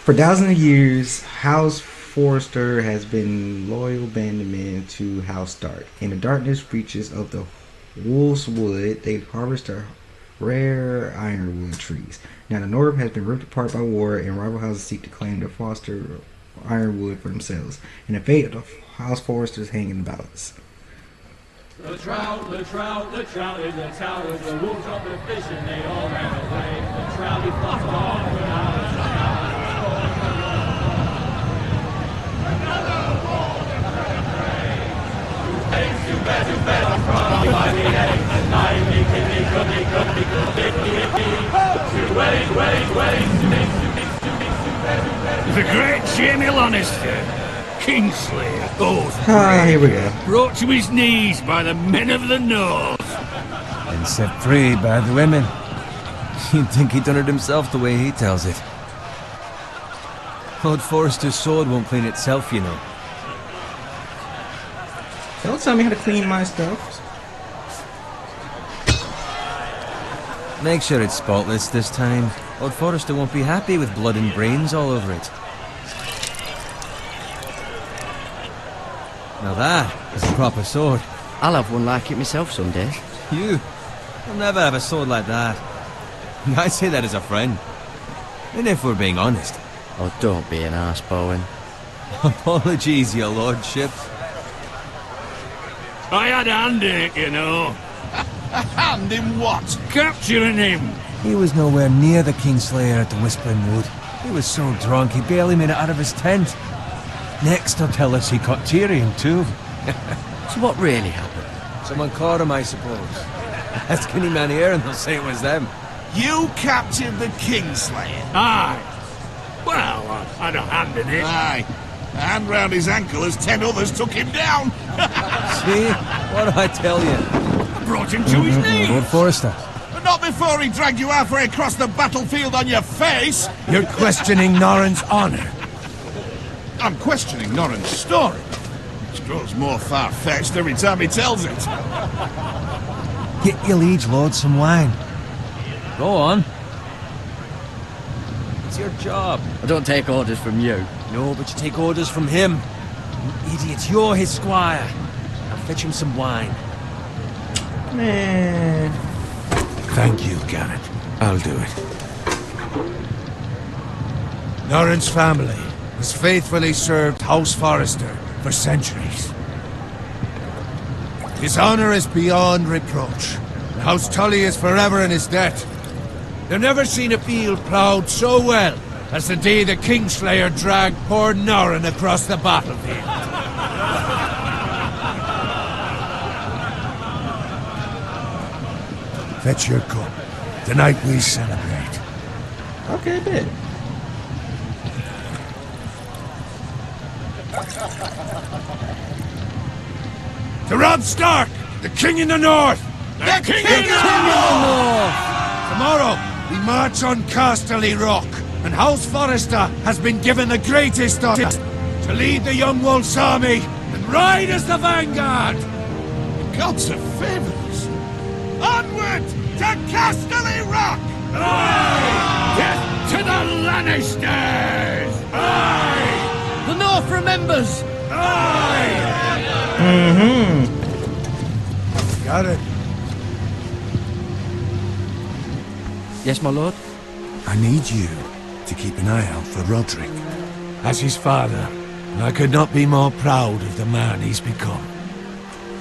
For thousands of years, House Forrester has been loyal bandman to House Stark. In the darkness reaches of the Wolf's Wood, they harvest the rare ironwood trees. Now the North has been ripped apart by war, and rival houses seek to claim the foster ironwood for themselves. And the fate of the House Forrester is hanging in the balance. The trout, the trout, the trout in the towers, the wolves up the fish and they all ran away. The trout, he flopped off without a shout. Another wolf too bad, I'm from by the eggs, and night, The great Jamie Lannister, Kingslayer, goes Here we go. brought to his knees by the men of the North. And set free by the women. You'd think he'd done it himself the way he tells it. Lord Forrester's sword won't clean itself, you know. Don't tell me how to clean my stuff. Make sure it's spotless this time. Lord Forrester won't be happy with blood and brains all over it. Now that is a proper sword. I'll have one like it myself someday. You? You'll never have a sword like that. I say that as a friend. And if we're being honest. Oh, don't be an arse, Bowen. Apologies, your lordship. I had a hand in it, you know. A hand in what? Capturing him. He was nowhere near the Kingslayer at the Whispering Wood. He was so drunk he barely made it out of his tent. Next he'll tell us he caught Tyrion too. So what really happened? Someone caught him, I suppose. Ask any man here and they'll say it was them. You captured the Kingslayer? Aye. Well, I had a hand in it. Aye. A hand round his ankle as 10 others took him down. See? What do I tell you? I brought him to his knees. Lord Forrester. But not before he dragged you halfway across the battlefield on your face. You're questioning Norrin's honor. I'm questioning Norrin's story. It grows more far-fetched every time he tells it. Get your liege lord some wine. Go on. It's your job. I don't take orders from you. No, but you take orders from him. You idiot, you're his squire. Now fetch him some wine. Man. Thank you, Garrett. I'll do it. Norrin's family has faithfully served House Forrester for centuries. His honor is beyond reproach. And House Tully is forever in his debt. They've never seen a field ploughed so well as the day the Kingslayer dragged poor Norrin across the battlefield. Fetch your cup. Tonight we celebrate. Okay, bet. To Robb Stark, the King in the North! The King in the North! Tomorrow, we march on Casterly Rock, and House Forrester has been given the greatest honor to lead the Young Wolf's army and ride as the vanguard! The gods have favored us. Onward to Casterly Rock! Aye! Death to the Lannisters! Aye! The North remembers! Aye! Got it. Yes, my lord? I need you to keep an eye out for Roderick. As his father, I could not be more proud of the man he's become.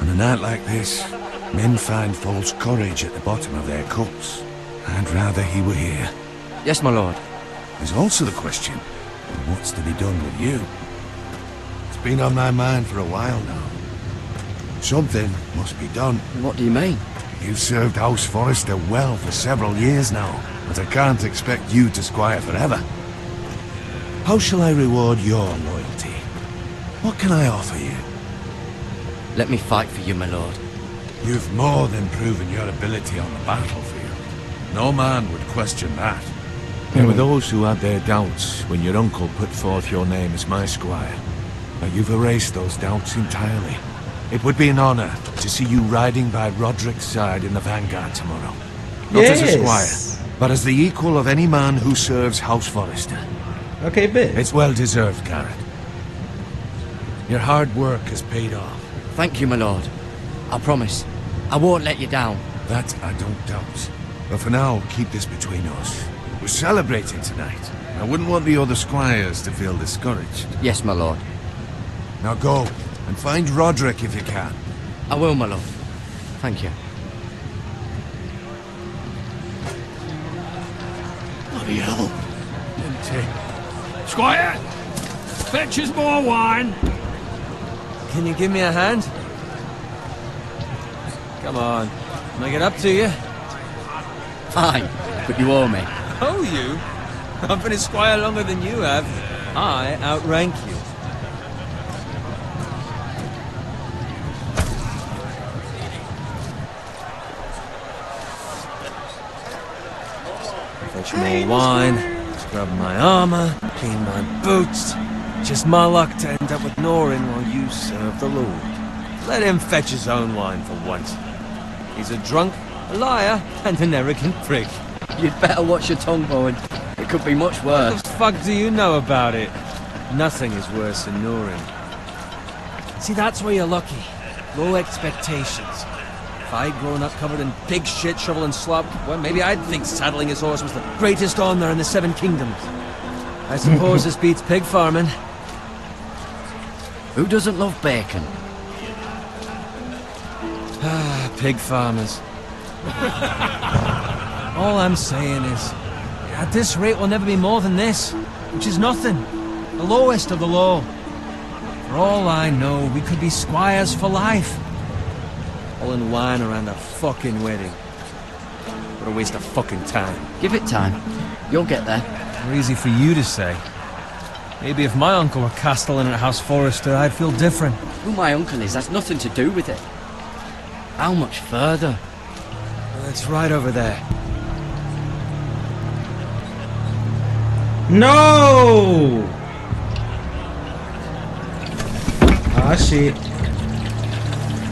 On a night like this, men find false courage at the bottom of their cups. I'd rather he were here. Yes, my lord. There's also the question of what's to be done with you. It's been on my mind for a while now. Something must be done. What do you mean? You've served House Forrester well for several years now, but I can't expect you to squire forever. How shall I reward your loyalty? What can I offer you? Let me fight for you, my lord. You've more than proven your ability on the battlefield. No man would question that. There were those who had their doubts when your uncle put forth your name as my squire. But you've erased those doubts entirely. It would be an honor to see you riding by Roderick's side in the vanguard tomorrow. Not as a squire, but as the equal of any man who serves House Forrester. Okay, bet. It's well deserved, Garrett. Your hard work has paid off. Thank you, my lord. I promise. I won't let you down. That I don't doubt. But for now, keep this between us. We're celebrating tonight. I wouldn't want the other squires to feel discouraged. Yes, my lord. Now go, and find Roderick if you can. I will, my lord. Thank you. Bloody hell. Empty. Squire! Fetch us more wine! Can you give me a hand? Come on. Make it up to you. Fine, but you owe me. Oh, you? I've been a squire longer than you have. I outrank you. Fetch more wine, scrub my armor, clean my boots. Just my luck to end up with Norin while you serve the Lord. Let him fetch his own wine for once. He's a drunk, a liar, and an arrogant prick. You'd better watch your tongue, Bowen. It could be much worse. What the fuck do you know about it? Nothing is worse than Norin. See, that's where you're lucky. Low expectations. If I'd grown up covered in pig shit, shovel and slop, well, maybe I'd think saddling his horse was the greatest honor in the Seven Kingdoms. I suppose this beats pig farming. Who doesn't love bacon? Ah, pig farmers. All I'm saying is, at this rate we'll never be more than this, which is nothing. The lowest of the low. For all I know, we could be squires for life. All in wine around a fucking wedding. What a waste of fucking time. Give it time. You'll get there. More easy for you to say. Maybe if my uncle were castellan at House Forrester, I'd feel different. Who my uncle is has nothing to do with it. How much further? It's right over there. No! Ah, shit.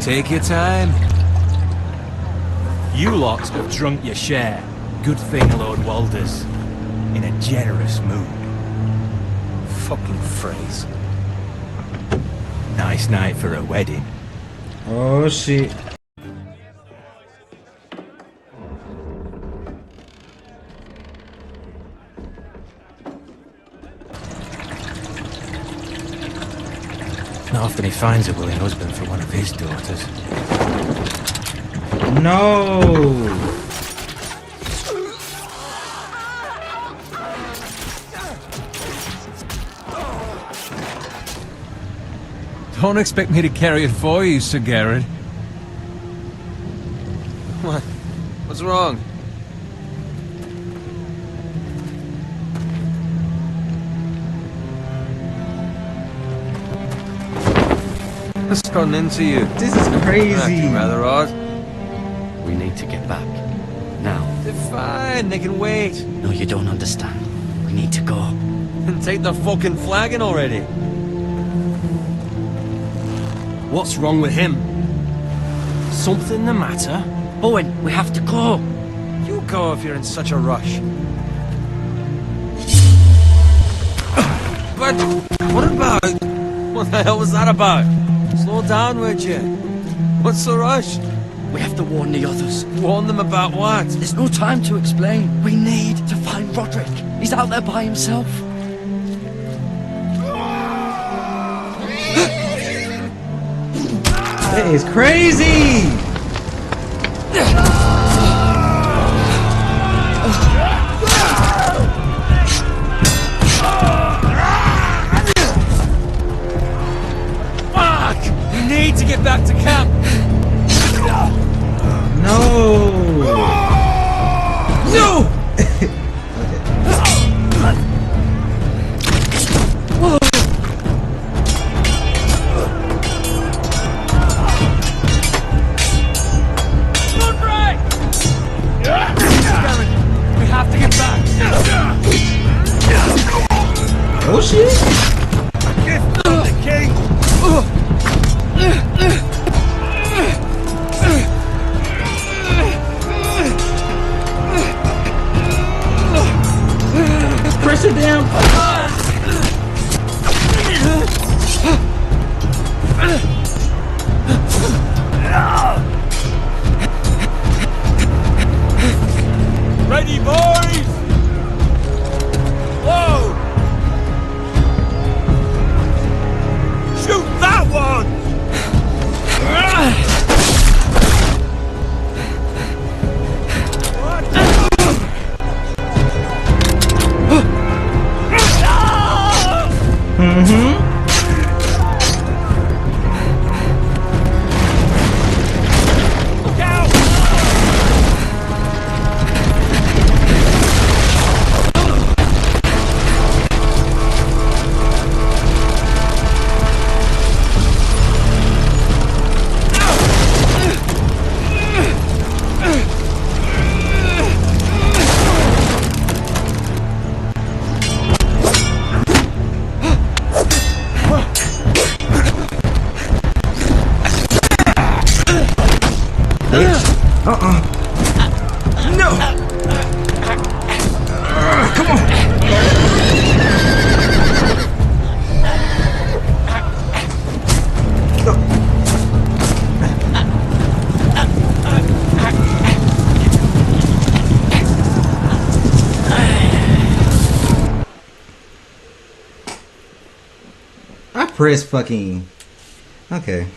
Take your time. You lot have drunk your share. Good thing Lord Walder's in a generous mood. Fucking phrase. Nice night for a wedding. Oh, shit. Not often he finds a willing husband for one of his daughters. No! Don't expect me to carry it for you, Sir Garrett. What? What's wrong? What's gotten into you? This is crazy. Acting rather odd. We need to get back. Now. They're fine, they can wait. No, you don't understand. We need to go. And take the fucking flagon already. What's wrong with him? Something the matter? Bowen, we have to go. You go if you're in such a rush. But what about? What the hell was that about? Slow down, would you? What's the rush? We have to warn the others. Warn them about what? There's no time to explain. We need to find Roderick. He's out there by himself. That is crazy! Fuck! We need to get back to camp! No! No! We have to get back! Oh shit! Gift from the king! Press it down! boys! Whoa! Shoot that one! Look out! No! Come on! I press fucking... Okay.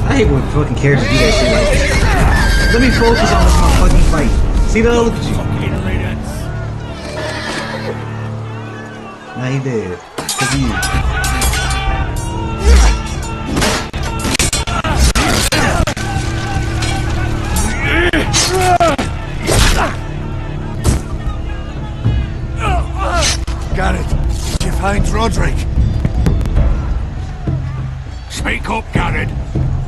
I hate when fucking characters do that shit. Like, let me focus on my fucking fight. See that? Look at you. Nah, he dead. 'Cause of you. Got it. Did you find Roderick? Speak up, Garrett.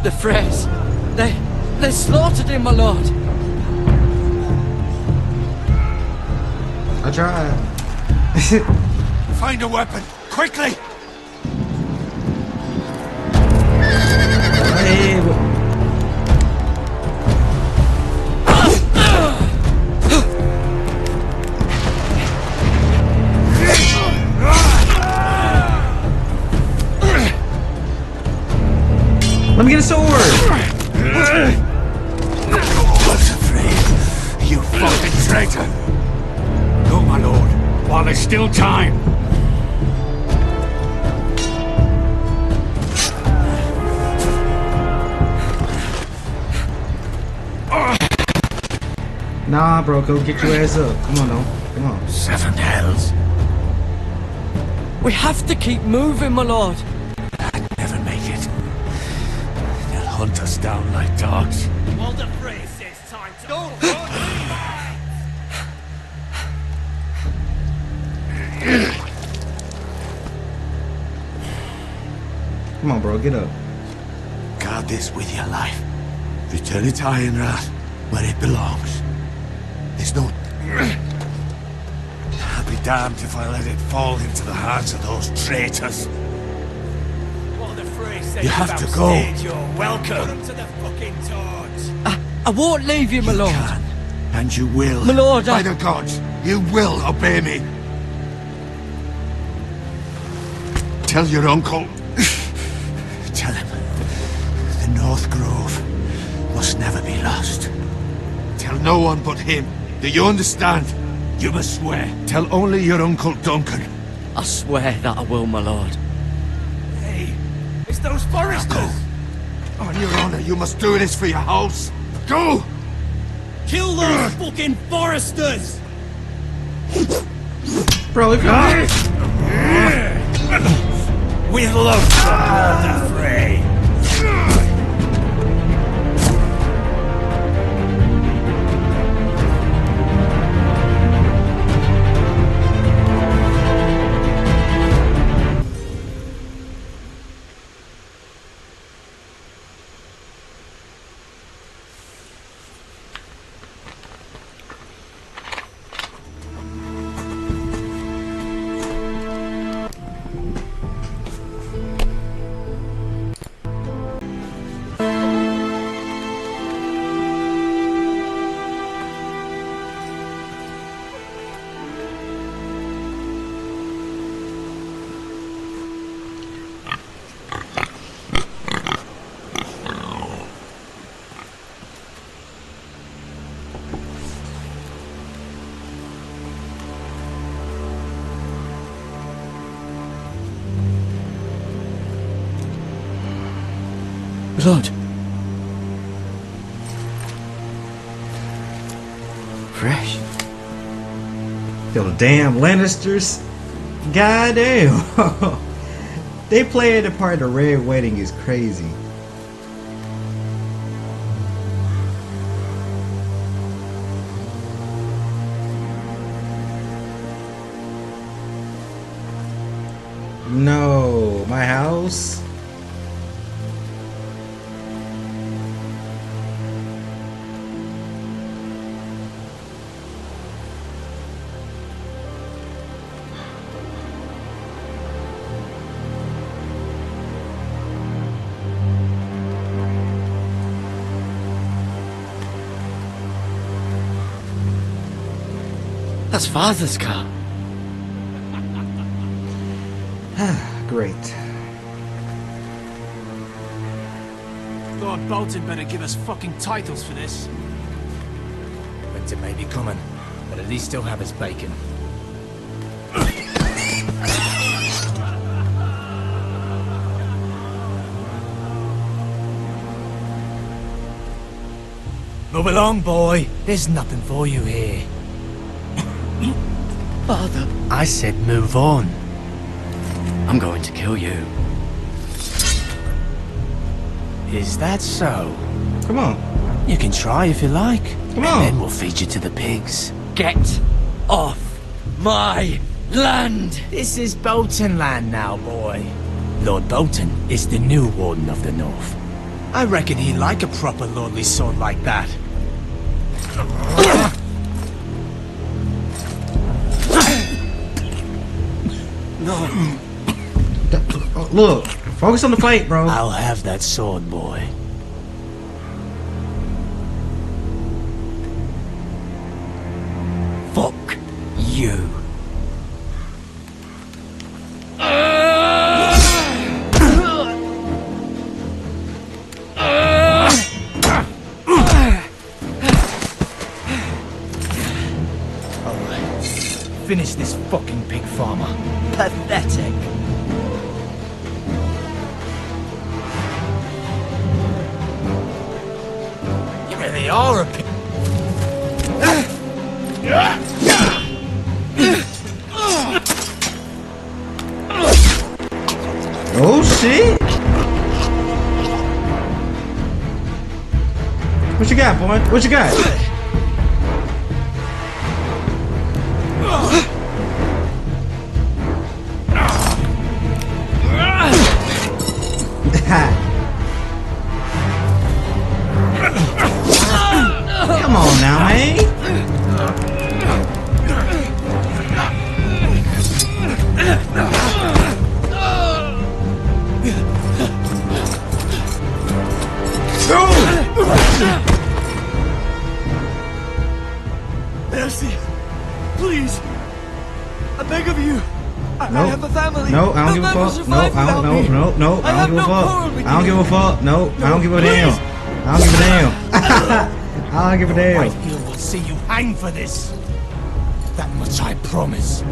The Freys. They slaughtered him, my lord. I tried. Find a weapon, quickly! Hey, let me get a sword! What's afraid? You fucking traitor! No, my lord. While there's still time. Nah, bro, go get your ass up. Come on, now. Come on. 7 hells. We have to keep moving, my lord. I'd never make it. They'll hunt us down like dogs. Well, the phrase says time to... Don't Come on, bro, get up. Guard this with your life. Return it to Ironrath, where it belongs. There's no... I'll be damned if I let it fall into the hands of those traitors. What the phrase says You have about to go. stage, you're welcome. Put 'em to the fucking torch. I won't leave you, my lord. Can, and you will. My lord, By the gods, you will obey me. Tell your uncle. Tell him the North Grove must never be lost. Tell no one but him. Do you understand? You must swear. Tell only your Uncle Duncan. I swear that I will, my lord. Hey, it's those foresters. Go. On your honor, you must do this for your house. Go! Kill those fucking foresters. Bro, if you're With love from all the fray. Blood. Fresh. Yo, the damn Lannisters. Goddamn. They playing the part of the Red Wedding is crazy. No, my house. That's Father's car. Great. Lord Bolton better give us fucking titles for this. Winter may be coming, but at least he'll have his bacon. Move along, boy. There's nothing for you here. Father, I said move on. I'm going to kill you. Is that so? Come on. You can try if you like. Come And on. then we'll feed you to the pigs. Get off my land! This is Bolton land now, boy. Lord Bolton is the new Warden of the North. I reckon he'd like a proper lordly sword like that. Oh, look, focus on the fight, bro. I'll have that sword, boy. Fuck you. Finish this fucking pig farmer. Pathetic. You really are a pig. Oh shit! What you got, boy? What you got? Come on now, man. Mercy. Please. I beg of you. I have a family. No, I don't give a fuck. No, I don't. No, I don't give a fuck. I don't give a fuck. No, I don't give a damn. I don't give a damn. I don't give a damn. Whitehill will see you hang for this. That much I promise.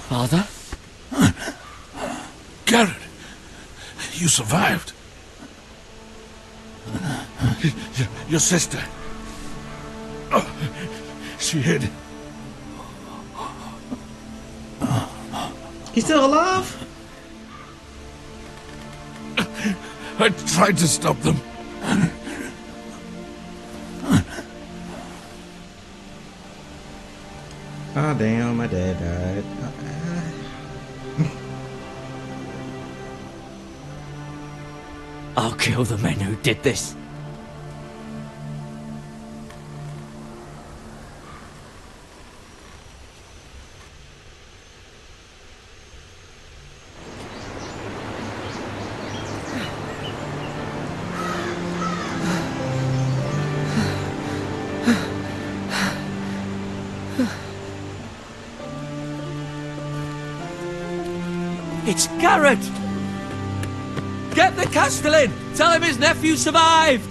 Father? Garrett, you survived. Your sister. Oh, she hid. He's still alive? I tried to stop them. Oh damn, my dad died. I'll kill the men who did this. It's Garrett! Get the Castellan! Tell him his nephew survived!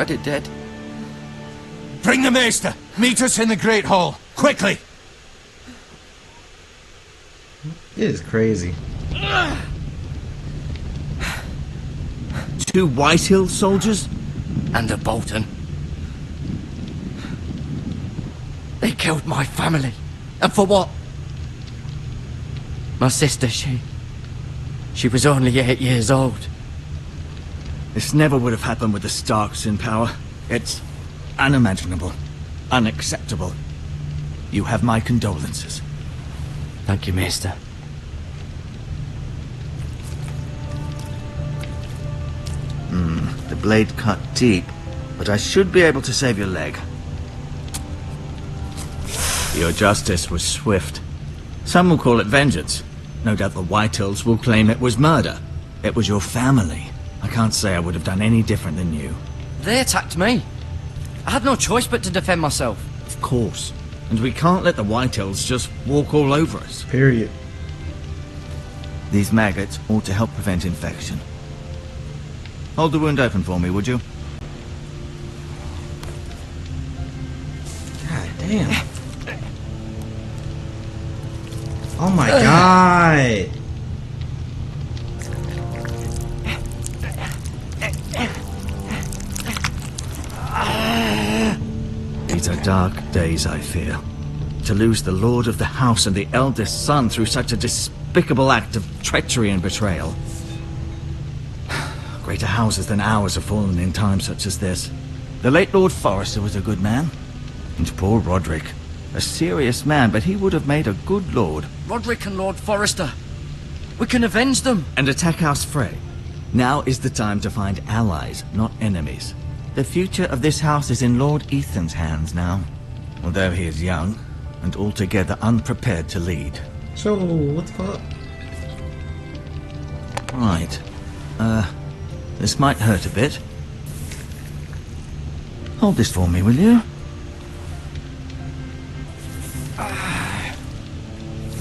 had it dead. Bring the maester! Meet us in the Great Hall! Quickly! It is crazy. 2 Whitehill soldiers? And a Bolton. They killed my family. And for what? My sister, she was only 8 years old. This never would have happened with the Starks in power. It's unimaginable. Unacceptable. You have my condolences. Thank you, Maester. The blade cut deep, but I should be able to save your leg. Your justice was swift. Some will call it vengeance. No doubt the Whitehills will claim it was murder. It was your family. I can't say I would have done any different than you. They attacked me. I had no choice but to defend myself. Of course. And we can't let the Whitehills just walk all over us. Period. These maggots ought to help prevent infection. Hold the wound open for me, would you? God damn. Oh my god. These are dark days, I fear. To lose the lord of the house and the eldest son through such a despicable act of treachery and betrayal. Greater houses than ours have fallen in times such as this. The late Lord Forrester was a good man. And poor Roderick. A serious man, but he would have made a good lord. Roderick and Lord Forrester. We can avenge them. And attack House Frey. Now is the time to find allies, not enemies. The future of this house is in Lord Ethan's hands now. Although he is young, and altogether unprepared to lead. So, what the fuck? Right. This might hurt a bit. Hold this for me, will you? I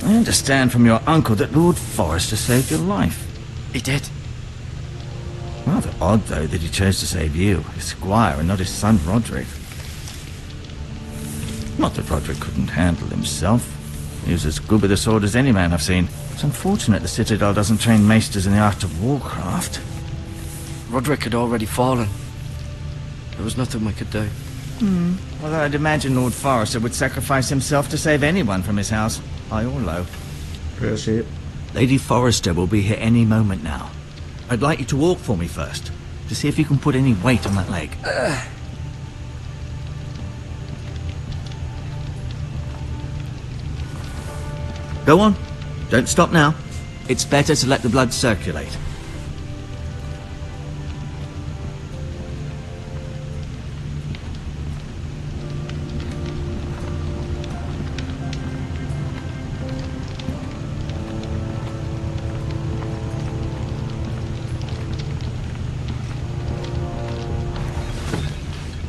understand from your uncle that Lord Forrester saved your life. He did. Rather odd, though, that he chose to save you, his squire, and not his son Roderick. Not that Roderick couldn't handle himself. He was as good with a sword as any man I've seen. It's unfortunate the Citadel doesn't train maesters in the art of warcraft. Roderick had already fallen. There was nothing we could do. Although I'd imagine Lord Forrester would sacrifice himself to save anyone from his house, high or low. Real shit. Lady Forrester will be here any moment now. I'd like you to walk for me first, to see if you can put any weight on that leg. Go on. Don't stop now. It's better to let the blood circulate.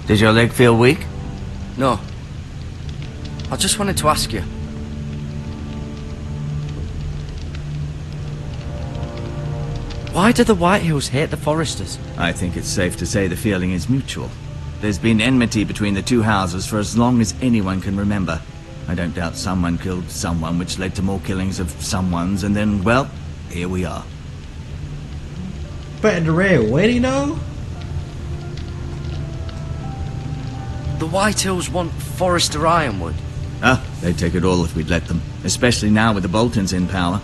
Does your leg feel weak? No. I just wanted to ask you. Why do the Whitehills hate the Forresters? I think it's safe to say the feeling is mutual. There's been enmity between the two houses for as long as anyone can remember. I don't doubt someone killed someone, which led to more killings of someones, and then, well, here we are. But at the Red Wedding, though? The Whitehills want Forrester Ironwood. Ah, they'd take it all if we'd let them, especially now with the Boltons in power,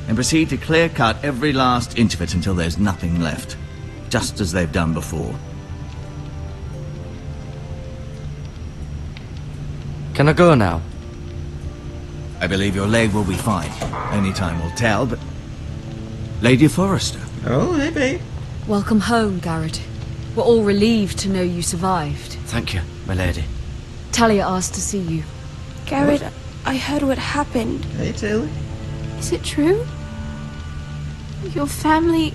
and proceed to clear-cut every last inch of it until there's nothing left, just as they've done before. Can I go now? I believe your leg will be fine. Only time will tell, but... Lady Forrester. Oh, hey, babe. Welcome home, Garrett. We're all relieved to know you survived. Thank you, my lady. Talia asked to see you. Garrett, I heard what happened. Hey, Taylor. Is it true? Your family...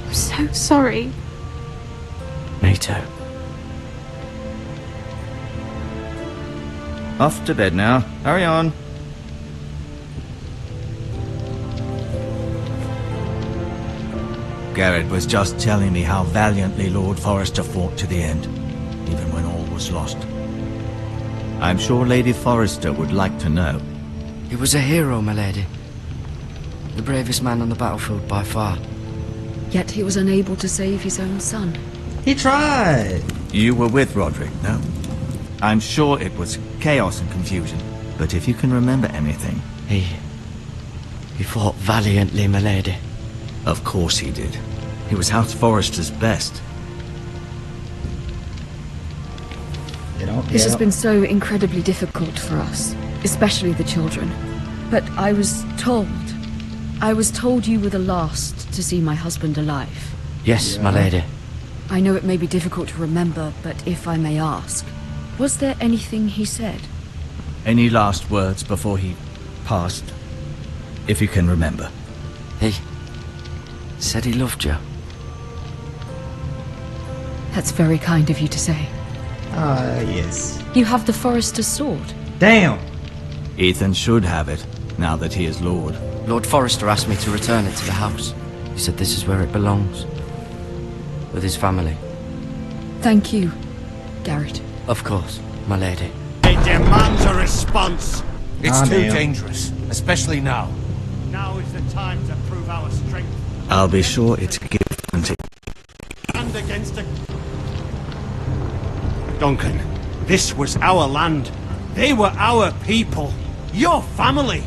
I'm so sorry. Me too. Off to bed now. Hurry on. Garrett was just telling me how valiantly Lord Forrester fought to the end, even when all was lost. I'm sure Lady Forrester would like to know. He was a hero, my lady. The bravest man on the battlefield by far. Yet he was unable to save his own son. He tried. You were with Roderick, no? I'm sure it was chaos and confusion, but if you can remember anything... He fought valiantly, my lady. Of course he did. He was House Forrester's best. This has been so incredibly difficult for us, especially the children. But I was told you were the last to see my husband alive. Yes, my lady. I know it may be difficult to remember, but if I may ask, was there anything he said? Any last words before he passed? If you can remember. He said he loved you. That's very kind of you to say. Yes. You have the Forrester's sword. Damn! Ethan should have it, now that he is Lord. Lord Forrester asked me to return it to the house. He said this is where it belongs. With his family. Thank you, Garrett. Of course, my lady. It demands a response. It's too dangerous, especially now. Now is the time to prove our strength. I'll be sure it's given to... And against a... Duncan, this was our land. They were our people. Your family.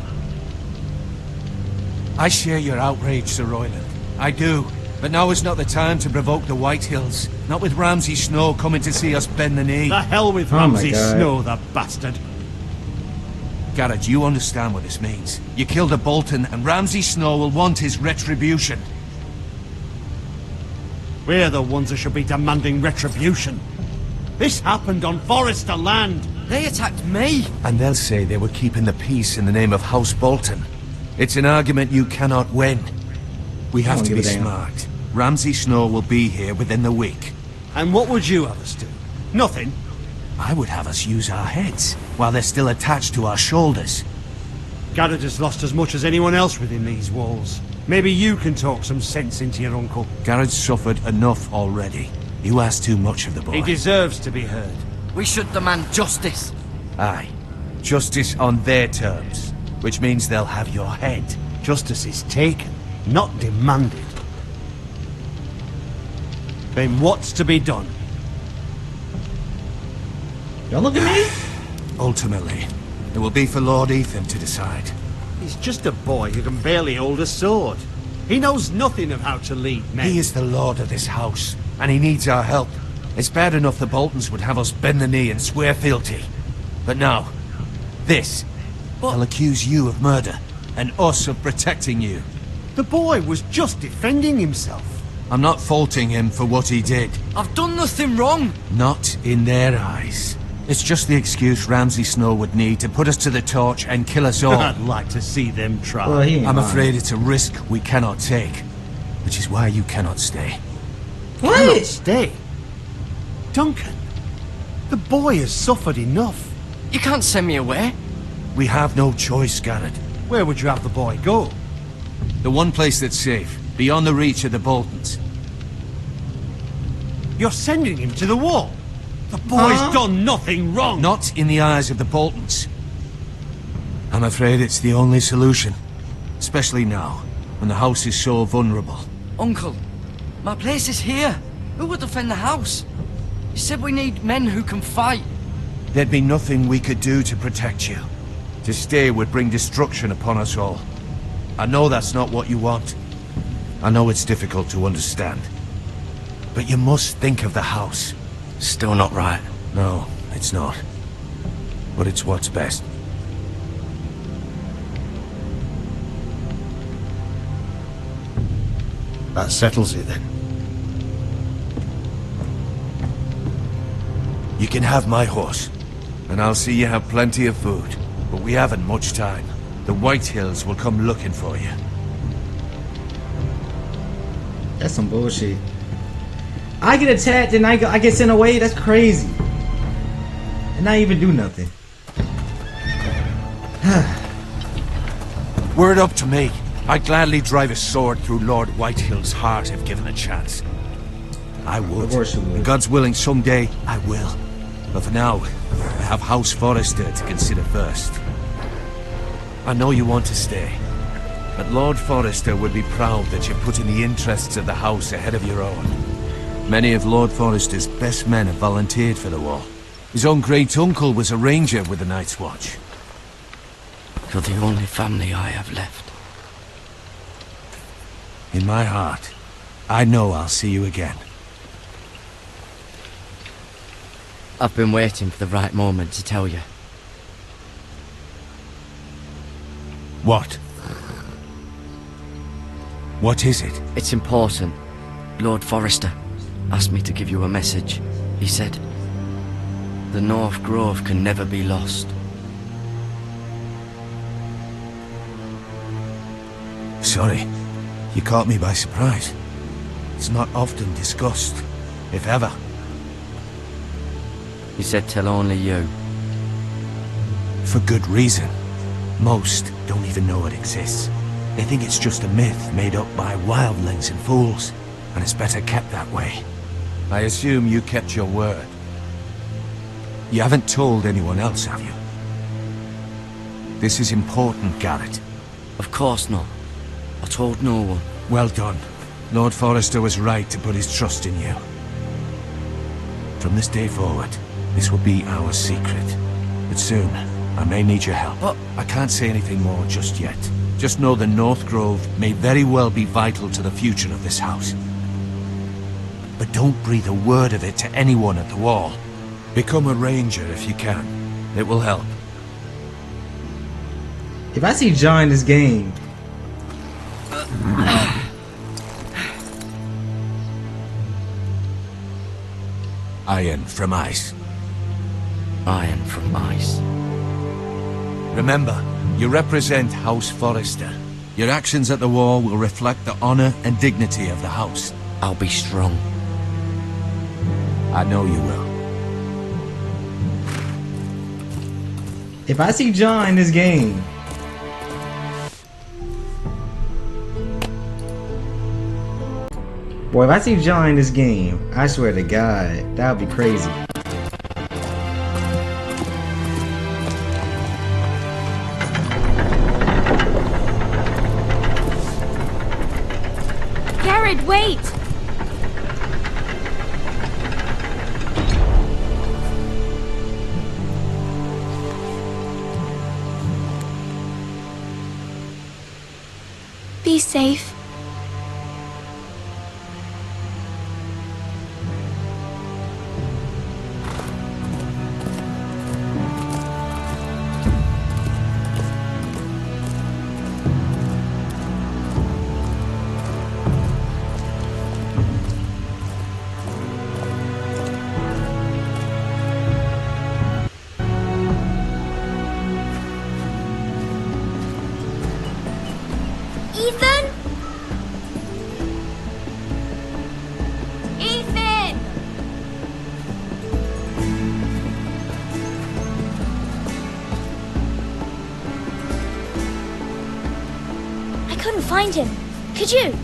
I share your outrage, Sir Royland. I do. But now is not the time to provoke the White Hills. Not with Ramsay Snow coming to see us bend the knee. The hell with Ramsay Snow, the bastard. Garrett, you understand what this means. You killed a Bolton, and Ramsay Snow will want his retribution. We're the ones that should be demanding retribution. This happened on Forrester land. They attacked me. And they'll say they were keeping the peace in the name of House Bolton. It's an argument you cannot win. We have to be smart. Ramsay Snow will be here within the week. And what would you have us do? Nothing. I would have us use our heads, while they're still attached to our shoulders. Garrett has lost as much as anyone else within these walls. Maybe you can talk some sense into your uncle. Garrett's suffered enough already. You ask too much of the boy. He deserves to be heard. We should demand justice. Aye. Justice on their terms, which means they'll have your head. Justice is taken, not demanded. Then what's to be done? Don't look at me. Ultimately, it will be for Lord Ethan to decide. He's just a boy who can barely hold a sword. He knows nothing of how to lead men. He is the lord of this house, and he needs our help. It's bad enough the Boltons would have us bend the knee and swear fealty. But now, this. They'll accuse you of murder, and us of protecting you. The boy was just defending himself. I'm not faulting him for what he did. I've done nothing wrong. Not in their eyes. It's just the excuse Ramsay Snow would need to put us to the torch and kill us all. I'd like to see them try. Well, I'm afraid it's a risk we cannot take, which is why you cannot stay. Cannot stay? Duncan, the boy has suffered enough. You can't send me away. We have no choice, Garrett. Where would you have the boy go? The one place that's safe, beyond the reach of the Boltons. You're sending him to the wall? The boy's done nothing wrong! Not in the eyes of the Boltons. I'm afraid it's the only solution. Especially now, when the house is so vulnerable. Uncle, my place is here. Who would defend the house? You said we need men who can fight. There'd be nothing we could do to protect you. To stay would bring destruction upon us all. I know that's not what you want. I know it's difficult to understand. But you must think of the house. Still not right. No, it's not. But it's what's best. That settles it then. You can have my horse, and I'll see you have plenty of food. But we haven't much time. The White Hills will come looking for you. That's some bullshit. I get attacked and I get sent away. That's crazy. And I even do nothing. Word up to me. I'd gladly drive a sword through Lord Whitehill's heart if given a chance. I would. Of course you would. And God's willing, someday I will. But for now, I have House Forrester to consider first. I know you want to stay, but Lord Forrester would be proud that you're putting the interests of the house ahead of your own. Many of Lord Forrester's best men have volunteered for the war. His own great-uncle was a ranger with the Night's Watch. You're the only family I have left. In my heart, I know I'll see you again. I've been waiting for the right moment to tell you. What? What is it? It's important. Lord Forrester asked me to give you a message. He said, the North Grove can never be lost. Sorry, you caught me by surprise. It's not often discussed, if ever. He said tell only you. For good reason. Most don't even know it exists. They think it's just a myth made up by wildlings and fools, and it's better kept that way. I assume you kept your word. You haven't told anyone else, have you? This is important, Garrett. Of course not. I told no one. Well done. Lord Forrester was right to put his trust in you. From this day forward, this will be our secret. But soon, I may need your help. But I can't say anything more just yet. Just know the North Grove may very well be vital to the future of this house. But don't breathe a word of it to anyone at the wall. Become a ranger if you can. It will help. If I see John in this game, Iron from ice. Iron from ice. Remember, you represent House Forrester. Your actions at the war will reflect the honor and dignity of the house. I'll be strong. I know you will. if I see John in this game, boy, if I see John in this game, I swear to God, that would be crazy. Garrett, wait! Be safe. Ethan? Ethan! I couldn't find him. Could you?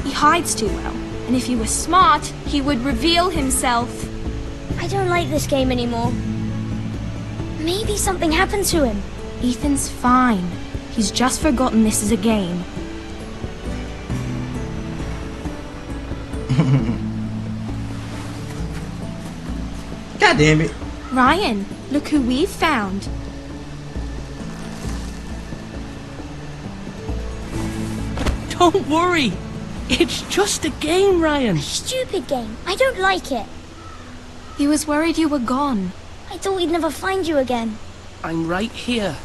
He hides too well, and if he were smart, he would reveal himself. I don't like this game anymore. Maybe something happened to him. Ethan's fine. He's just forgotten this is a game. God damn it. Ryan, look who we've found. Don't worry. It's just a game, Ryan. Stupid game. I don't like it. He was worried you were gone. I thought we'd never find you again. I'm right here.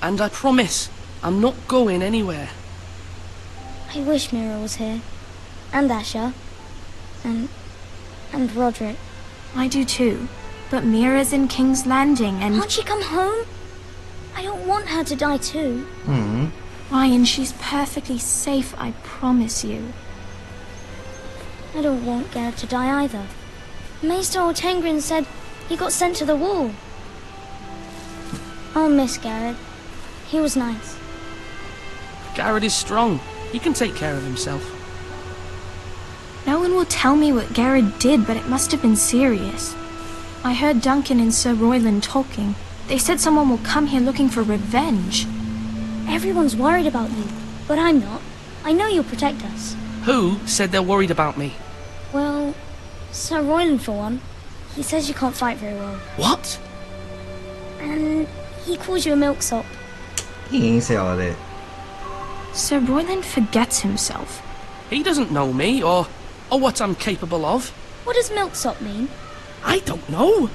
And I promise, I'm not going anywhere. I wish Mira was here. And Asher. And Roderick. I do too. But Mira's in King's Landing and... Can't she come home? I don't want her to die too. Ryan, she's perfectly safe, I promise you. I don't want Garrett to die either. Maester Tengrin said he got sent to the wall. I'll miss Garrett. He was nice. Garrett is strong. He can take care of himself. No one will tell me what Garrett did, but it must have been serious. I heard Duncan and Sir Royland talking. They said someone will come here looking for revenge. Everyone's worried about you, but I'm not. I know you'll protect us. Who said they're worried about me? Well, Sir Royland for one. He says you can't fight very well. What? And he calls you a milksop. He ain't say all that. Sir Royland forgets himself. He doesn't know me, or what I'm capable of. What does milksop mean? I don't know,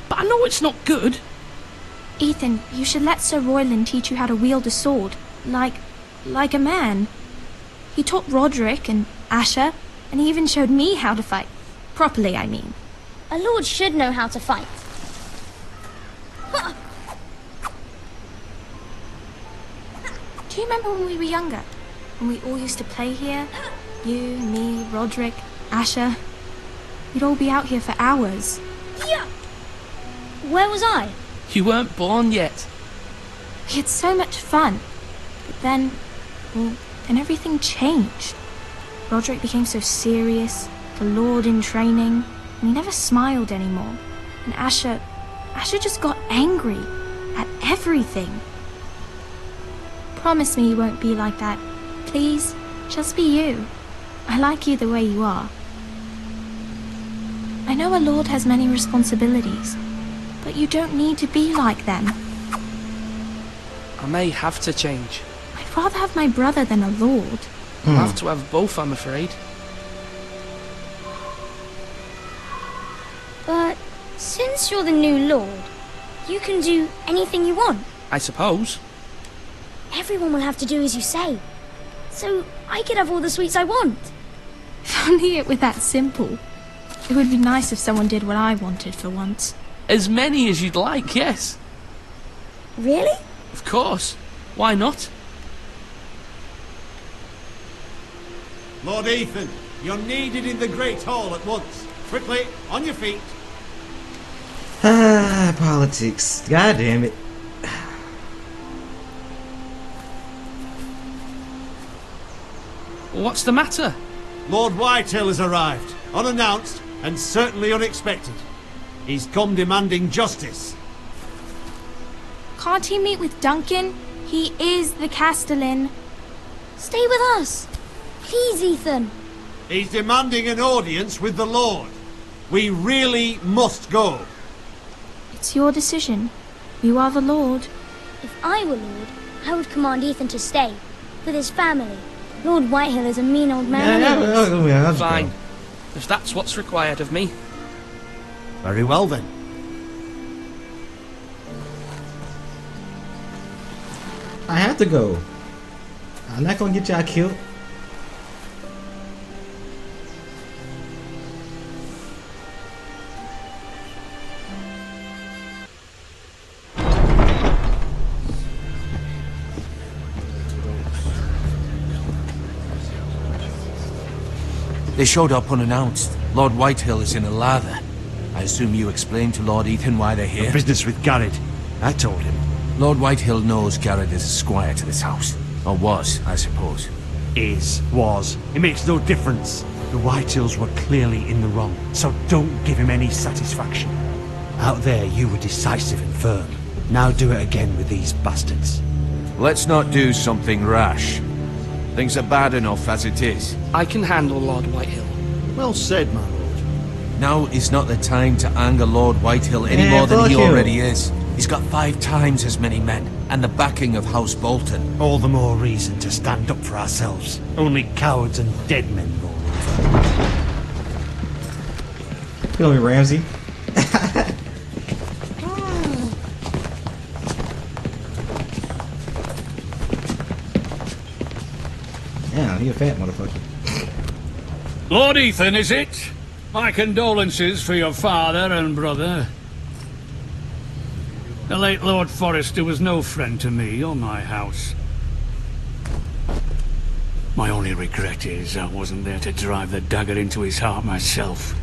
but I know it's not good. Ethan, you should let Sir Royland teach you how to wield a sword, like a man. He taught Roderick and Asher, and he even showed me how to fight. Properly, I mean. A lord should know how to fight. Do you remember when we were younger? When we all used to play here? You, me, Roderick, Asher. We'd all be out here for hours. Yeah. Where was I? You weren't born yet. We had so much fun. But then everything changed. Roderick became so serious, the Lord in training, and he never smiled anymore. And Asher just got angry at everything. Promise me you won't be like that. Please, just be you. I like you the way you are. I know a lord has many responsibilities, but you don't need to be like them. I may have to change. I'd rather have my brother than a lord. I'll have to have both, I'm afraid. But since you're the new lord, you can do anything you want. I suppose. Everyone will have to do as you say. So I could have all the sweets I want. If only it were that simple. It would be nice if someone did what I wanted for once. As many as you'd like, yes. Really? Of course. Why not? Lord Ethan, you're needed in the Great Hall at once. Quickly, on your feet. Politics. God damn it. What's the matter? Lord Whitehill has arrived, unannounced and certainly unexpected. He's come demanding justice. Can't he meet with Duncan? He is the Castellan. Stay with us. Please, Ethan. He's demanding an audience with the Lord. We really must go. It's your decision. You are the Lord. If I were Lord, I would command Ethan to stay, with his family. Lord Whitehill is a mean old man. Yeah, fine. If that's what's required of me. Very well then. I have to go. I'm not gonna get y'all killed. They showed up unannounced. Lord Whitehill is in a lather. I assume you explained to Lord Ethan why they're here? Business with Garrett. I told him. Lord Whitehill knows Garrett is a squire to this house. Or was, I suppose. Was. It makes no difference. The Whitehills were clearly in the wrong, so don't give him any satisfaction. Out there, you were decisive and firm. Now do it again with these bastards. Let's not do something rash. Things are bad enough as it is. I can handle Lord Whitehill. Well said, my lord. Now is not the time to anger Lord Whitehill any more than he already is. He's got 5 times as many men, and the backing of House Bolton. All the more reason to stand up for ourselves. Only cowards and dead men roll over. Feel me, Ramsey? Yeah, he a fat motherfucker. Lord Ethan, is it? My condolences for your father and brother. The late Lord Forrester was no friend to me or my house. My only regret is I wasn't there to drive the dagger into his heart myself.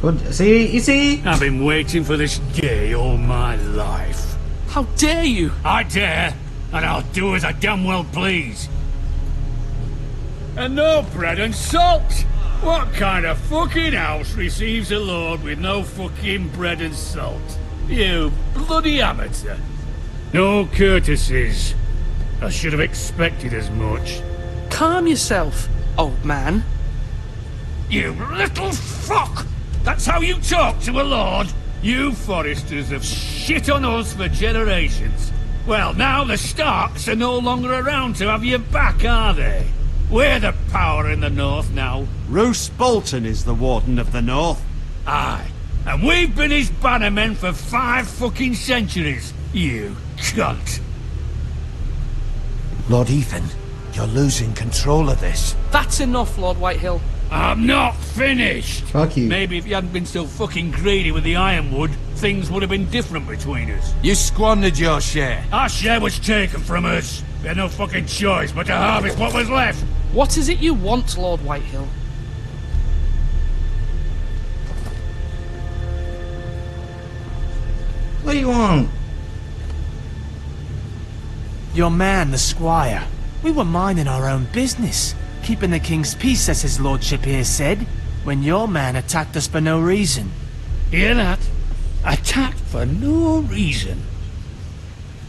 Good. See, you see? I've been waiting for this day all my life. How dare you? I dare, and I'll do as I damn well please. And no bread and salt! What kind of fucking house receives a lord with no fucking bread and salt? You bloody amateur. No courtesies. I should have expected as much. Calm yourself, old man. You little fuck! That's how you talk to a lord? You Foresters have shit on us for generations. Well, now the Starks are no longer around to have your back, are they? We're the power in the north now. Roose Bolton is the Warden of the North. Aye. And we've been his bannermen for 5 fucking centuries. You cunt. Lord Ethan, you're losing control of this. That's enough, Lord Whitehill. I'm not finished. Fuck you. Maybe if you hadn't been so fucking greedy with the ironwood, things would have been different between us. You squandered your share. Our share was taken from us. We had no fucking choice but to harvest what was left. What is it you want, Lord Whitehill? What do you want? Your man, the squire. We were minding our own business, keeping the king's peace, as his lordship here said, when your man attacked us for no reason. Hear that? Attacked for no reason.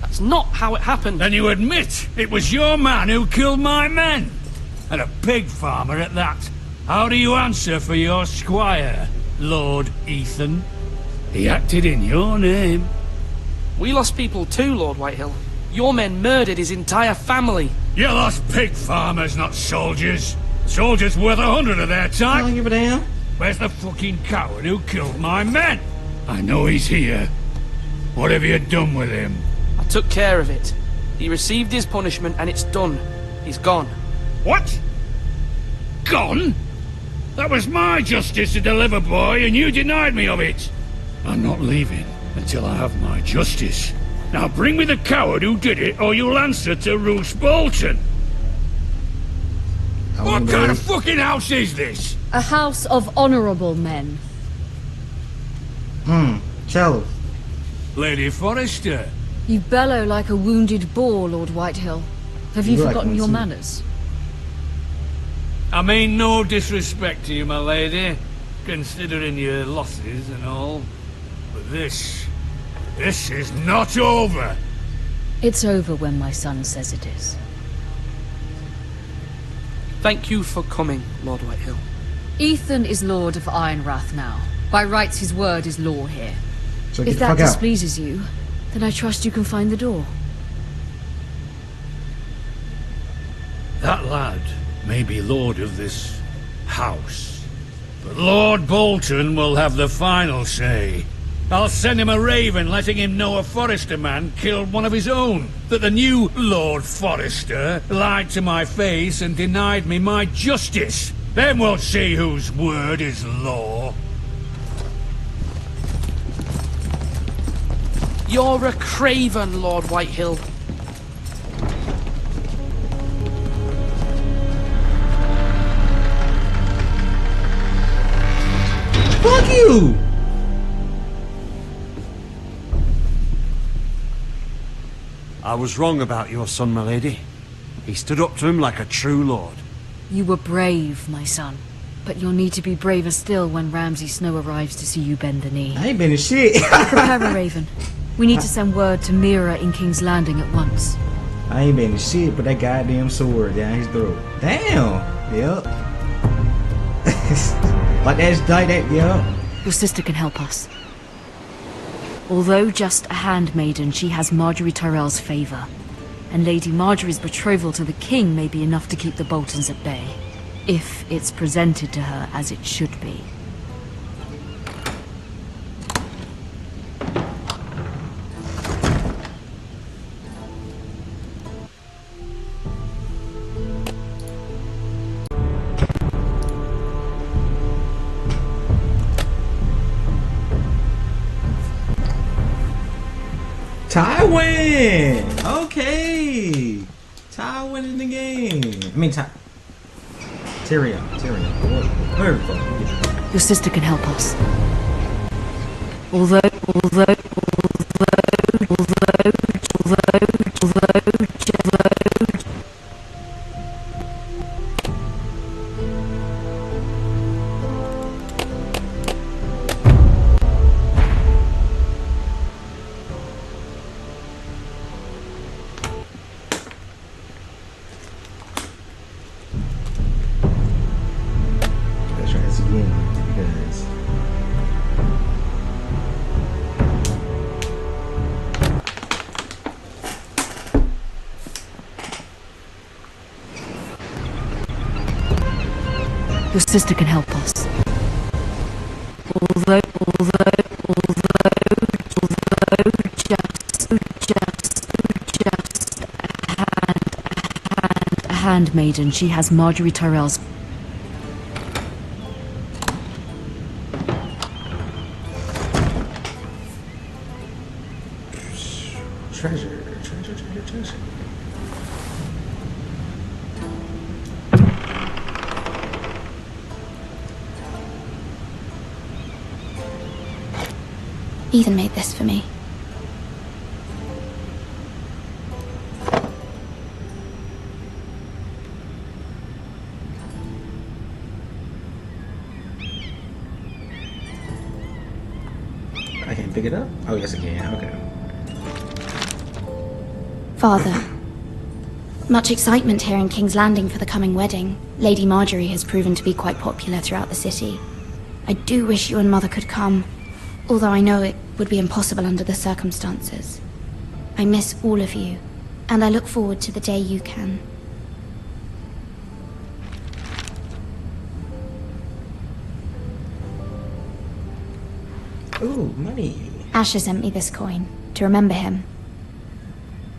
That's not how it happened. Then you admit it was your man who killed my men. And a pig farmer at that. How do you answer for your squire, Lord Ethan? He acted in your name. We lost people too, Lord Whitehill. Your men murdered his entire family. You lost pig farmers, not soldiers. Soldiers worth 100 of their time. I don't give a damn. Where's the fucking coward who killed my men? I know he's here. What have you done with him? I took care of it. He received his punishment and it's done. He's gone. What? Gone? That was my justice to deliver, boy, and you denied me of it. I'm not leaving until I have my justice. Now bring me the coward who did it, or you'll answer to Roose Bolton. What kind of fucking house is this? A house of honourable men. Tell us. Lady Forrester. You bellow like a wounded boar, Lord Whitehill. Have you forgotten your manners? I mean no disrespect to you, my lady, considering your losses and all. But this is not over. It's over when my son says it is. Thank you for coming, Lord Whitehill. Ethan is Lord of Ironrath now. By rights, his word is law here. So if that displeases you, then I trust you can find the door. That lad may be lord of this house, but Lord Bolton will have the final say. I'll send him a raven letting him know a Forrester man killed one of his own, that the new Lord Forrester lied to my face and denied me my justice. Then we'll see whose word is law. You're a craven, Lord Whitehill. Fuck you! I was wrong about your son, my lady. He stood up to him like a true lord. You were brave, my son. But you'll need to be braver still when Ramsay Snow arrives to see you bend the knee. I ain't been a shit. Prepare a raven. We need to send word to Mira in King's Landing at once. I ain't been a shit, but that goddamn sword down his throat. Damn. Yep. like that, yep. Your sister can help us. Although just a handmaiden, she has Marjorie Tyrell's favour. And Lady Marjorie's betrothal to the king may be enough to keep the Boltons at bay. If it's presented to her as it should be. Tywin! Okay! Tywin in the game. I mean, Tyrion. Where the fuck? Your sister can help us. Although Let's try this again because Your sister can help us. Although just a handmaiden, she has Marjorie Tyrell's. treasure. Ethan made this for me. I can pick it up? Oh, yes, I can. Okay. Father. Much excitement here in King's Landing for the coming wedding. Lady Marjorie has proven to be quite popular throughout the city. I do wish you and Mother could come, although I know it would be impossible under the circumstances. I miss all of you, and I look forward to the day you can. Ooh, money. Asher sent me this coin, to remember him.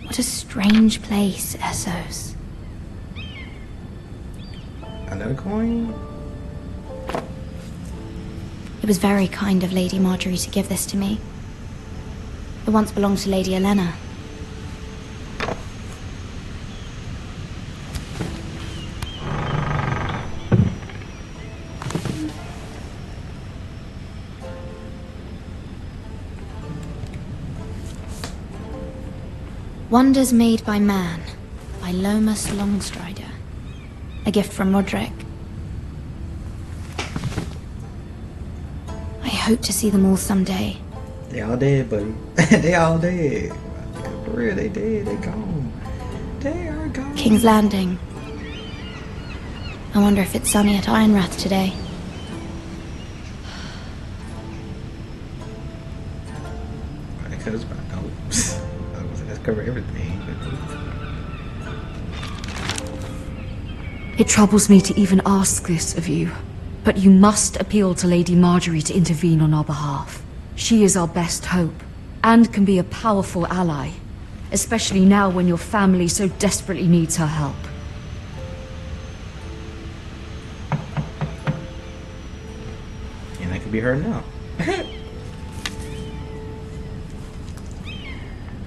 What a strange place, Essos. Another coin? It was very kind of Lady Marjorie to give this to me. It once belonged to Lady Elena. Wonders Made by Man, by Lomas Longstrider. A gift from Roderick. I hope to see them all someday. They all dead, buddy. They all dead. For real, they dead. They gone. They are gone. King's Landing. I wonder if it's sunny at Ironrath today. Because let's cover everything. It troubles me to even ask this of you, but you must appeal to Lady Marjorie to intervene on our behalf. She is our best hope, and can be a powerful ally, especially now when your family so desperately needs her help. And that could be her now.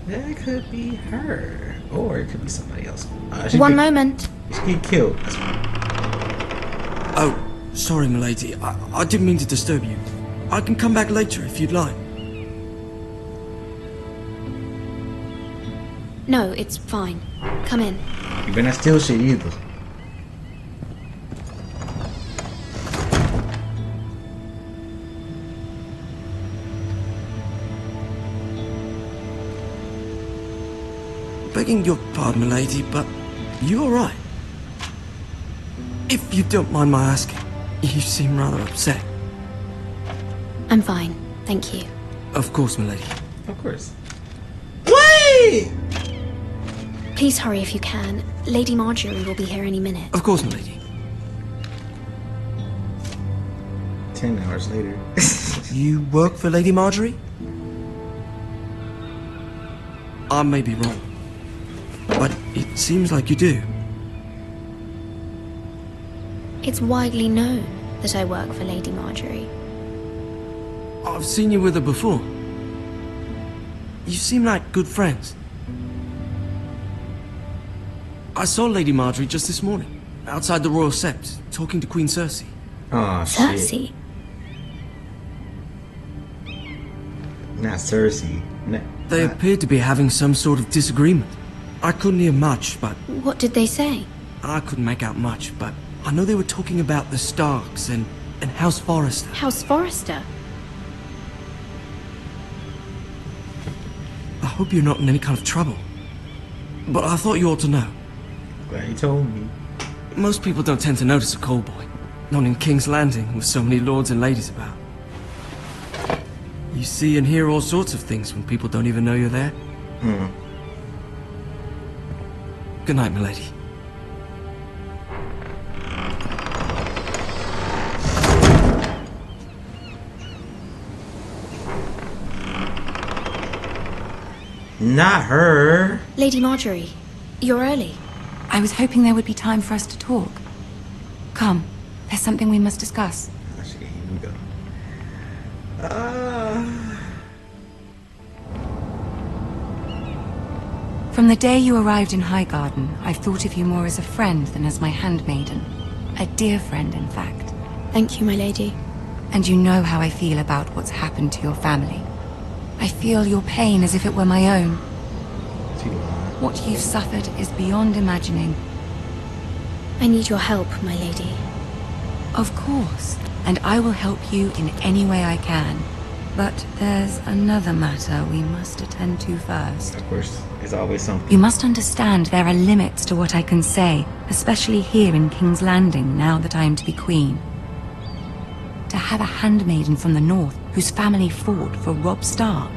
That could be her. Or it could be somebody else. One moment. She get killed. Oh, sorry, milady. I didn't mean to disturb you. I can come back later if you'd like. No, it's fine. Come in. You better not steal shit either. Begging your pardon, milady, but you alright? If you don't mind my asking, you seem rather upset. I'm fine, thank you. Of course, milady. Of course. Wait! Please hurry if you can. Lady Marjorie will be here any minute. Of course, milady. 10 hours later. You work for Lady Marjorie? I may be wrong, but it seems like you do. It's widely known that I work for Lady Marjorie. I've seen you with her before. You seem like good friends. I saw Lady Marjorie just this morning, outside the Royal Sept, talking to Queen Cersei. Oh, Cersei? shit. Not Cersei. They appeared to be having some sort of disagreement. I couldn't hear much, but What did they say? I couldn't make out much, but I know they were talking about the Starks and House Forrester. House Forrester? I hope you're not in any kind of trouble. But I thought you ought to know. Glad you told me. Most people don't tend to notice a callboy. Not in King's Landing, with so many lords and ladies about. You see and hear all sorts of things when people don't even know you're there. Good night, milady. Not her. Lady Marjorie, you're early. I was hoping there would be time for us to talk. Come, there's something we must discuss. Oh, shit, here we go. From the day you arrived in Highgarden, I've thought of you more as a friend than as my handmaiden. A dear friend, in fact. Thank you, my lady. And you know how I feel about what's happened to your family. I feel your pain as if it were my own. What you've suffered is beyond imagining. I need your help, my lady. Of course, and I will help you in any way I can. But there's another matter we must attend to first. Of course, there's always something. You must understand there are limits to what I can say, especially here in King's Landing, now that I am to be queen. To have a handmaiden from the north whose family fought for Robb Stark.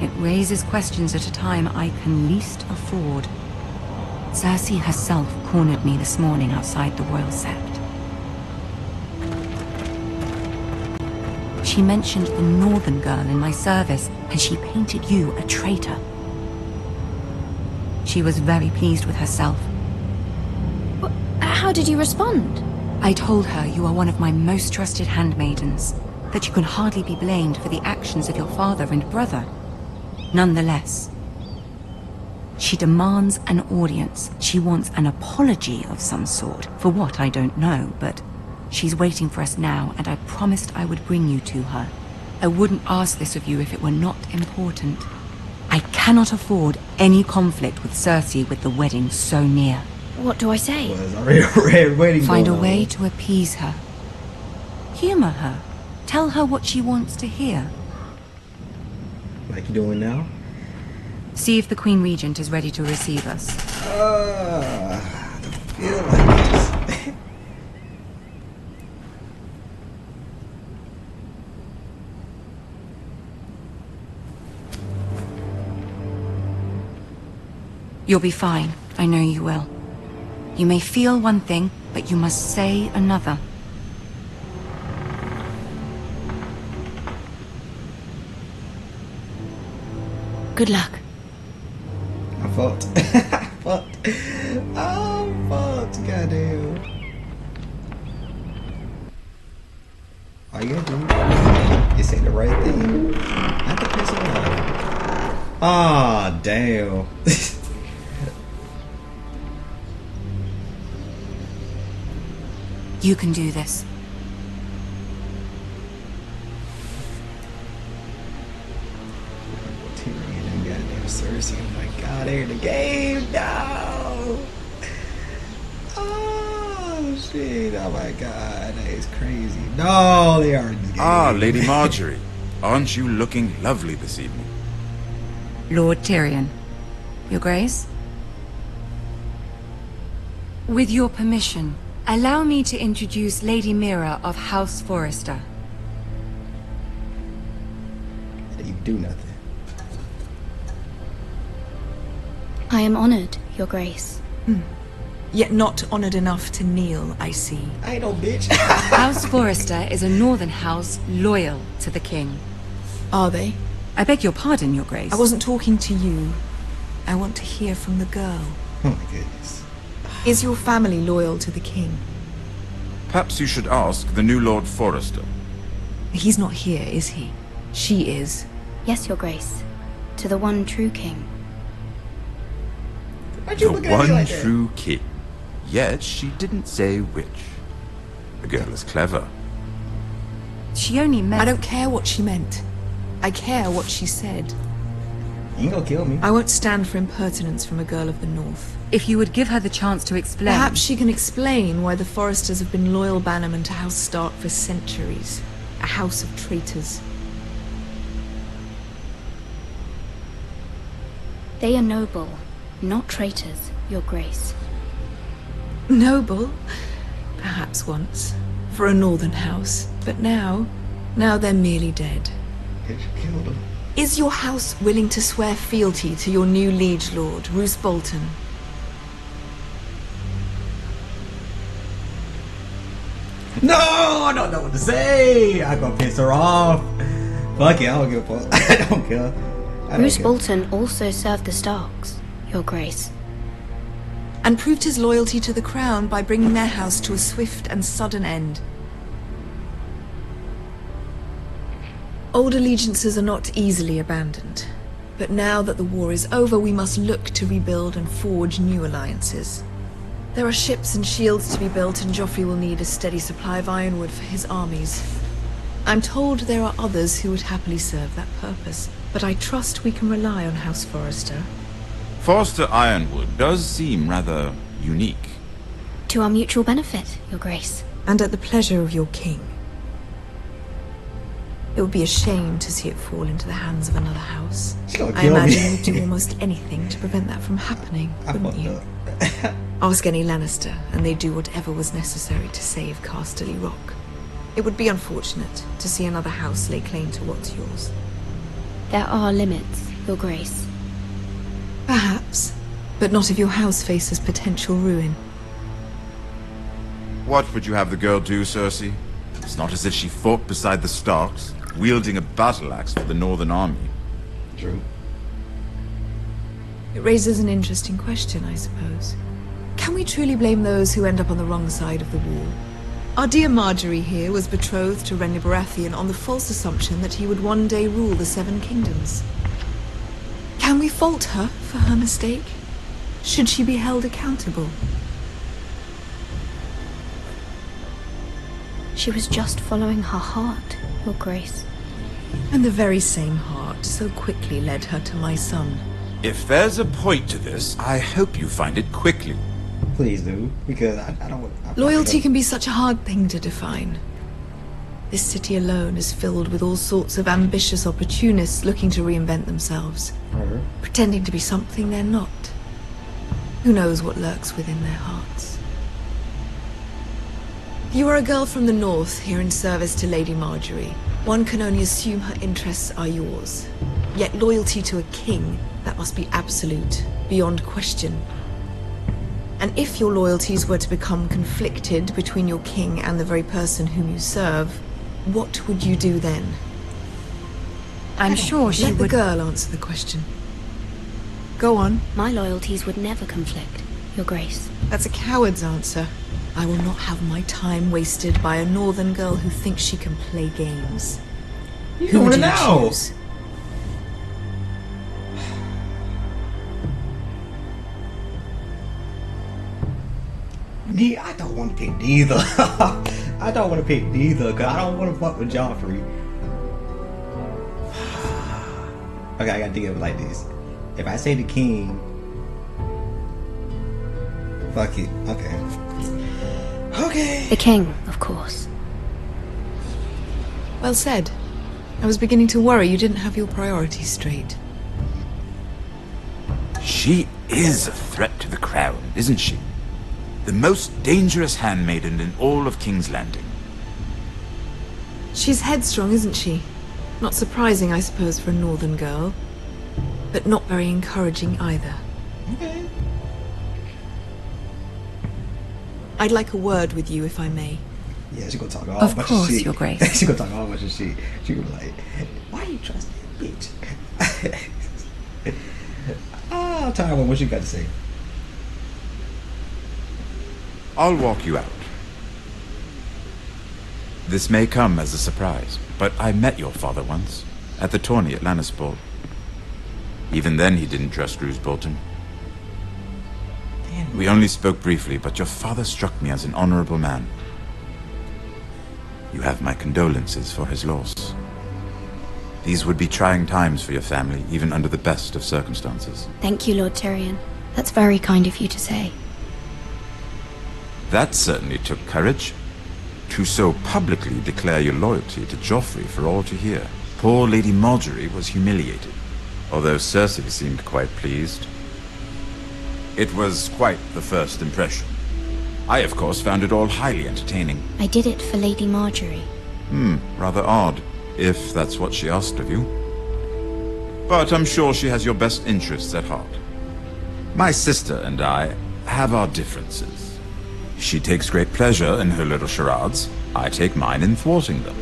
It raises questions at a time I can least afford. Cersei herself cornered me this morning outside the Royal Sept. She mentioned the northern girl in my service, and she painted you a traitor. She was very pleased with herself. How did you respond? I told her you are one of my most trusted handmaidens, that you can hardly be blamed for the actions of your father and brother. Nonetheless, she demands an audience. She wants an apology of some sort. For what, I don't know, but she's waiting for us now, and I promised I would bring you to her. I wouldn't ask this of you if it were not important. I cannot afford any conflict with Cersei with the wedding so near. What do I say? Well, there's already a red wedding. Find a going way on. to appease her. Humor her. Tell her what she wants to hear. Like you doing now? See if the Queen Regent is ready to receive us. I feel like this. You'll be fine. I know you will. You may feel one thing, but you must say another. Good luck. I fucked. I fucked. Oh, fucked. Goddamn. All you gotta do is say the right thing. Not to piss him off. Ah, damn. You can do this. Tyrion and goddamn Cersei. Oh my god, they're in the game. No. Oh shit. Oh my god, that is crazy. No, they are in the game. Ah, Lady Marjorie. Aren't you looking lovely this evening? Lord Tyrion. Your Grace? With your permission, allow me to introduce Lady Mira of House Forrester. You do nothing. I am honored, Your Grace. Yet not honored enough to kneel, I see. I ain't no bitch. House Forrester is a northern house loyal to the king. Are they? I beg your pardon, Your Grace. I wasn't talking to you. I want to hear from the girl. Oh my goodness. Is your family loyal to the king? Perhaps you should ask the new Lord Forrester. He's not here, is he? She is. Yes, Your Grace. To the one true king. Why'd you The look at me one like that? true king. Yet she didn't say which. The girl is clever. She only meant... I don't care what she meant. I care what she said. You ain't gonna kill me. I won't stand for impertinence from a girl of the North. If you would give her the chance to explain... Perhaps she can explain why the Foresters have been loyal bannermen to House Stark for centuries. A house of traitors. They are noble, not traitors, Your Grace. Noble? Perhaps once. For a northern house. But now they're merely dead. You killed them. Is your house willing to swear fealty to your new liege lord, Roose Bolton? No, I don't know what to say. I'm gonna piss her off. Fuck it, I don't give a fuck. I don't care. Roose Bolton also served the Starks, Your Grace. And proved his loyalty to the crown by bringing their house to a swift and sudden end. Old allegiances are not easily abandoned. But now that the war is over, we must look to rebuild and forge new alliances. There are ships and shields to be built, and Joffrey will need a steady supply of ironwood for his armies. I'm told there are others who would happily serve that purpose, but I trust we can rely on House Forrester. Forster Ironwood does seem rather unique. To our mutual benefit, Your Grace. And at the pleasure of your king. It would be a shame to see it fall into the hands of another house. I imagine you'd do almost anything to prevent that from happening, wouldn't you? Ask any Lannister, and they'd do whatever was necessary to save Casterly Rock. It would be unfortunate to see another house lay claim to what's yours. There are limits, Your Grace. Perhaps, but not if your house faces potential ruin. What would you have the girl do, Cersei? It's not as if she fought beside the Starks, wielding a battle axe for the Northern Army. True. It raises an interesting question, I suppose. Can we truly blame those who end up on the wrong side of the wall? Our dear Marjorie here was betrothed to Renly Baratheon on the false assumption that he would one day rule the Seven Kingdoms. Can we fault her for her mistake? Should she be held accountable? She was just following her heart, Your Grace. And the very same heart so quickly led her to my son. If there's a point to this, I hope you find it quickly. Please do, because I don't... Loyalty can be such a hard thing to define. This city alone is filled with all sorts of ambitious opportunists looking to reinvent themselves. Pretending to be something they're not. Who knows what lurks within their hearts? You are a girl from the north, here in service to Lady Marjorie. One can only assume her interests are yours. Yet loyalty to a king, that must be absolute, beyond question. And if your loyalties were to become conflicted between your king and the very person whom you serve, what would you do then? I'm sure she would... Let the girl answer the question. Go on. My loyalties would never conflict, Your Grace. That's a coward's answer. I will not have my time wasted by a northern girl who thinks she can play games. Who would you choose? I don't want to pick neither. I don't want to pick neither, because I don't want to fuck with Joffrey. Okay, I gotta think of it like this. If I say the king... Fuck it. Okay. Okay. The king, of course. Well said. I was beginning to worry you didn't have your priorities straight. She is a threat to the crown, isn't she? The most dangerous handmaiden in all of King's Landing. She's headstrong, isn't she? Not surprising, I suppose, for a northern girl. But not very encouraging either. Okay. I'd like a word with you, if I may. Yeah, she's gonna talk all bunch of shit. Of course, Your Grace. She's gonna talk all bunch of shit. She's gonna be like, why you trust that bitch? Oh, Tywin, what you got to say? I'll walk you out. This may come as a surprise, but I met your father once, at the tourney at Lannisport. Even then he didn't trust Roose Bolton. We only spoke briefly, but your father struck me as an honorable man. You have my condolences for his loss. These would be trying times for your family, even under the best of circumstances. Thank you, Lord Tyrion. That's very kind of you to say. That certainly took courage. To so publicly declare your loyalty to Joffrey for all to hear. Poor Lady Marjorie was humiliated, although Cersei seemed quite pleased. It was quite the first impression. I, of course, found it all highly entertaining. I did it for Lady Marjorie. Rather odd, if that's what she asked of you. But I'm sure she has your best interests at heart. My sister and I have our differences. She takes great pleasure in her little charades. I take mine in thwarting them.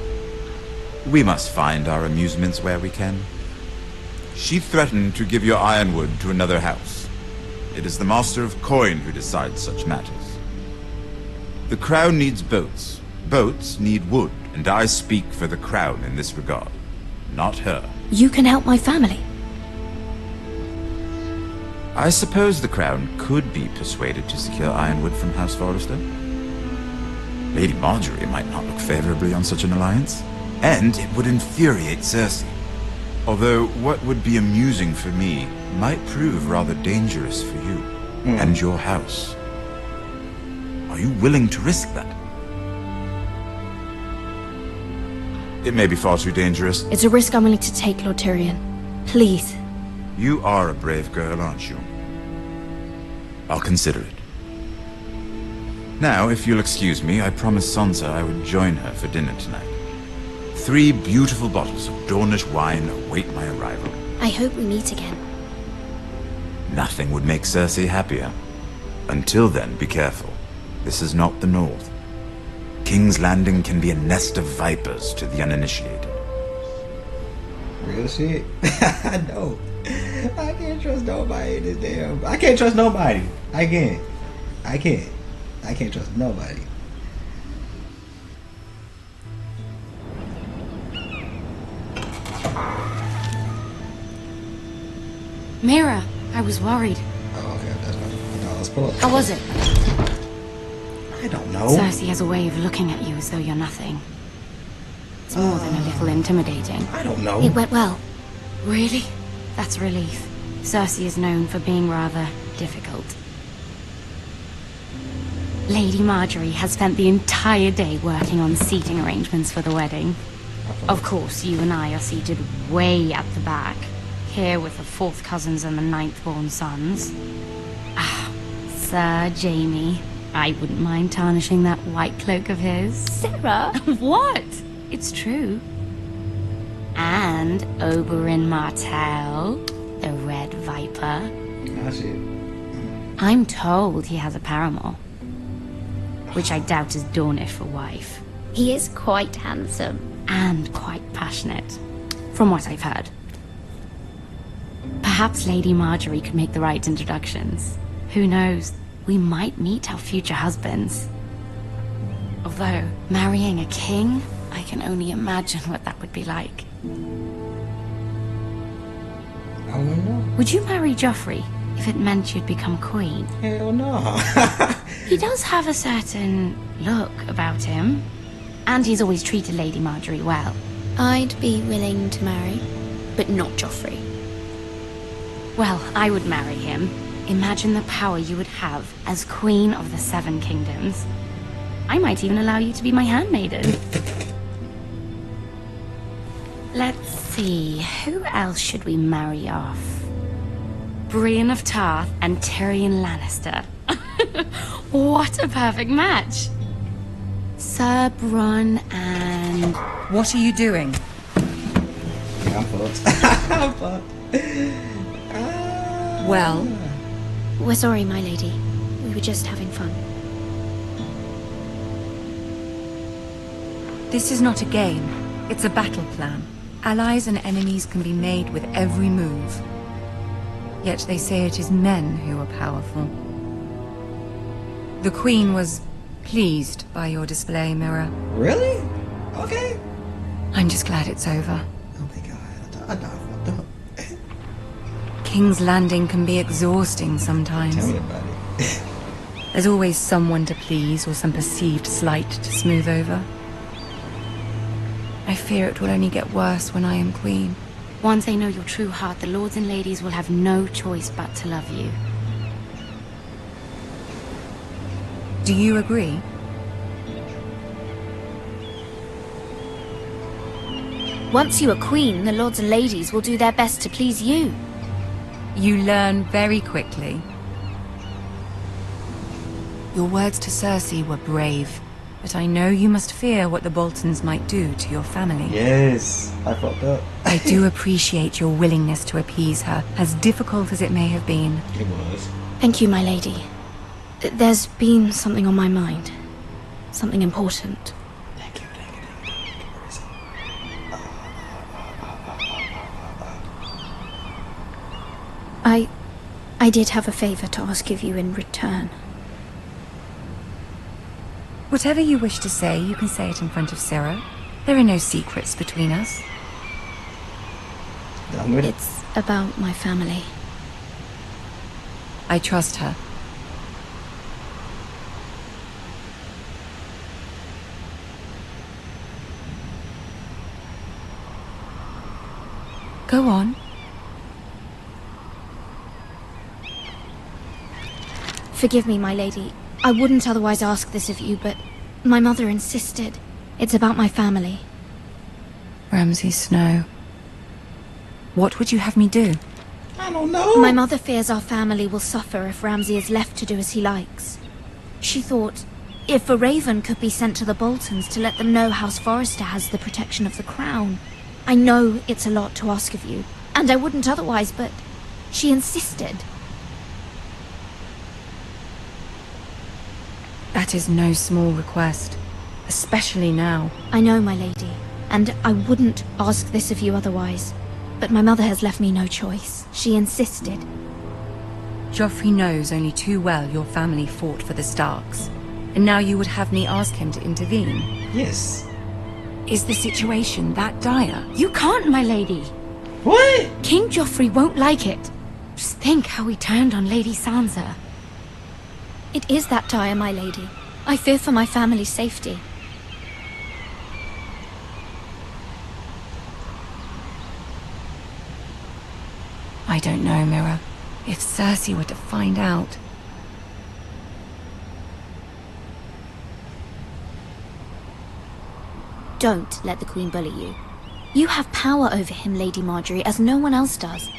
We must find our amusements where we can. She threatened to give your ironwood to another house. It is the Master of Coin who decides such matters. The Crown needs boats. Boats need wood, and I speak for the Crown in this regard, not her. You can help my family. I suppose the Crown could be persuaded to secure ironwood from House Forrester. Lady Marjorie might not look favorably on such an alliance, and it would infuriate Cersei. Although what would be amusing for me might prove rather dangerous for you and your house. Are you willing to risk that? It may be far too dangerous. It's a risk I'm willing to take, Lord Tyrion. Please. You are a brave girl, aren't you? I'll consider it. Now, if you'll excuse me, I promised Sansa I would join her for dinner tonight. 3 beautiful bottles of Dornish wine await my arrival. I hope we meet again. Nothing would make Cersei happier. Until then, be careful. This is not the North. King's Landing can be a nest of vipers to the uninitiated. Real shit. I know. I can't trust nobody in this damn. I can't trust nobody. I can't. I can't trust nobody. Mira, I was worried. Oh, okay. That's fine. No, let's pull up. How was it? I don't know. Cersei has a way of looking at you as though you're nothing. It's more than a little intimidating. I don't know. It went well. Really? That's a relief. Cersei is known for being rather difficult. Lady Marjorie has spent the entire day working on seating arrangements for the wedding. Of course, you and I are seated way at the back, here with the 4th cousins and the 9th-born sons. Ah, Sir Jaime. I wouldn't mind tarnishing that white cloak of his. Sarah? What? It's true. And Oberyn Martell, the Red Viper. I see. I'm told he has a paramour, which I doubt is Dornish for wife. He is quite handsome. And quite passionate, from what I've heard. Perhaps Lady Marjorie could make the right introductions. Who knows? We might meet our future husbands. Although, marrying a king, I can only imagine what that would be like. I don't know. Would you marry Joffrey if it meant you'd become queen? Hell no. He does have a certain look about him. And he's always treated Lady Marjorie well. I'd be willing to marry, but not Joffrey. Well, I would marry him. Imagine the power you would have as Queen of the 7 Kingdoms. I might even allow you to be my handmaiden. Let's see, who else should we marry off? Brienne of Tarth and Tyrion Lannister. What a perfect match! Sir Bronn and... What are you doing? Yeah, I'm fucked. I'm fucked. Well? We're sorry, my lady. We were just having fun. This is not a game. It's a battle plan. Allies and enemies can be made with every move. Yet they say it is men who are powerful. The Queen was pleased by your display, Mira. Really? Okay. I'm just glad it's over. Oh my god. I fucked up. King's Landing can be exhausting sometimes. Tell me about it. There's always someone to please or some perceived slight to smooth over. I fear it will only get worse when I am queen. Once they know your true heart, the lords and ladies will have no choice but to love you. Do you agree? Once you are queen, the lords and ladies will do their best to please you. You learn very quickly. Your words to Cersei were brave, but I know you must fear what the Boltons might do to your family. Yes, I fucked up. I do appreciate your willingness to appease her, as difficult as it may have been. It was. Thank you, my lady. There's been something on my mind. Something important. I did have a favor to ask of you in return. Whatever you wish to say, you can say it in front of Sarah. There are no secrets between us. It's about my family. I trust her. Go on. Forgive me, my lady. I wouldn't otherwise ask this of you, but my mother insisted. It's about my family. Ramsay Snow. What would you have me do? I don't know. My mother fears our family will suffer if Ramsay is left to do as he likes. She thought, if a raven could be sent to the Boltons to let them know House Forrester has the protection of the crown. I know it's a lot to ask of you, and I wouldn't otherwise, but she insisted. That is no small request, especially now. I know, my lady, and I wouldn't ask this of you otherwise. But my mother has left me no choice. She insisted. Joffrey knows only too well your family fought for the Starks. And now you would have me ask him to intervene? Yes. Is the situation that dire? You can't, my lady. What? King Joffrey won't like it. Just think how he turned on Lady Sansa. It is that dire, my lady. I fear for my family's safety. I don't know, Mira. If Cersei were to find out... Don't let the Queen bully you. You have power over him, Lady Marjorie, as no one else does.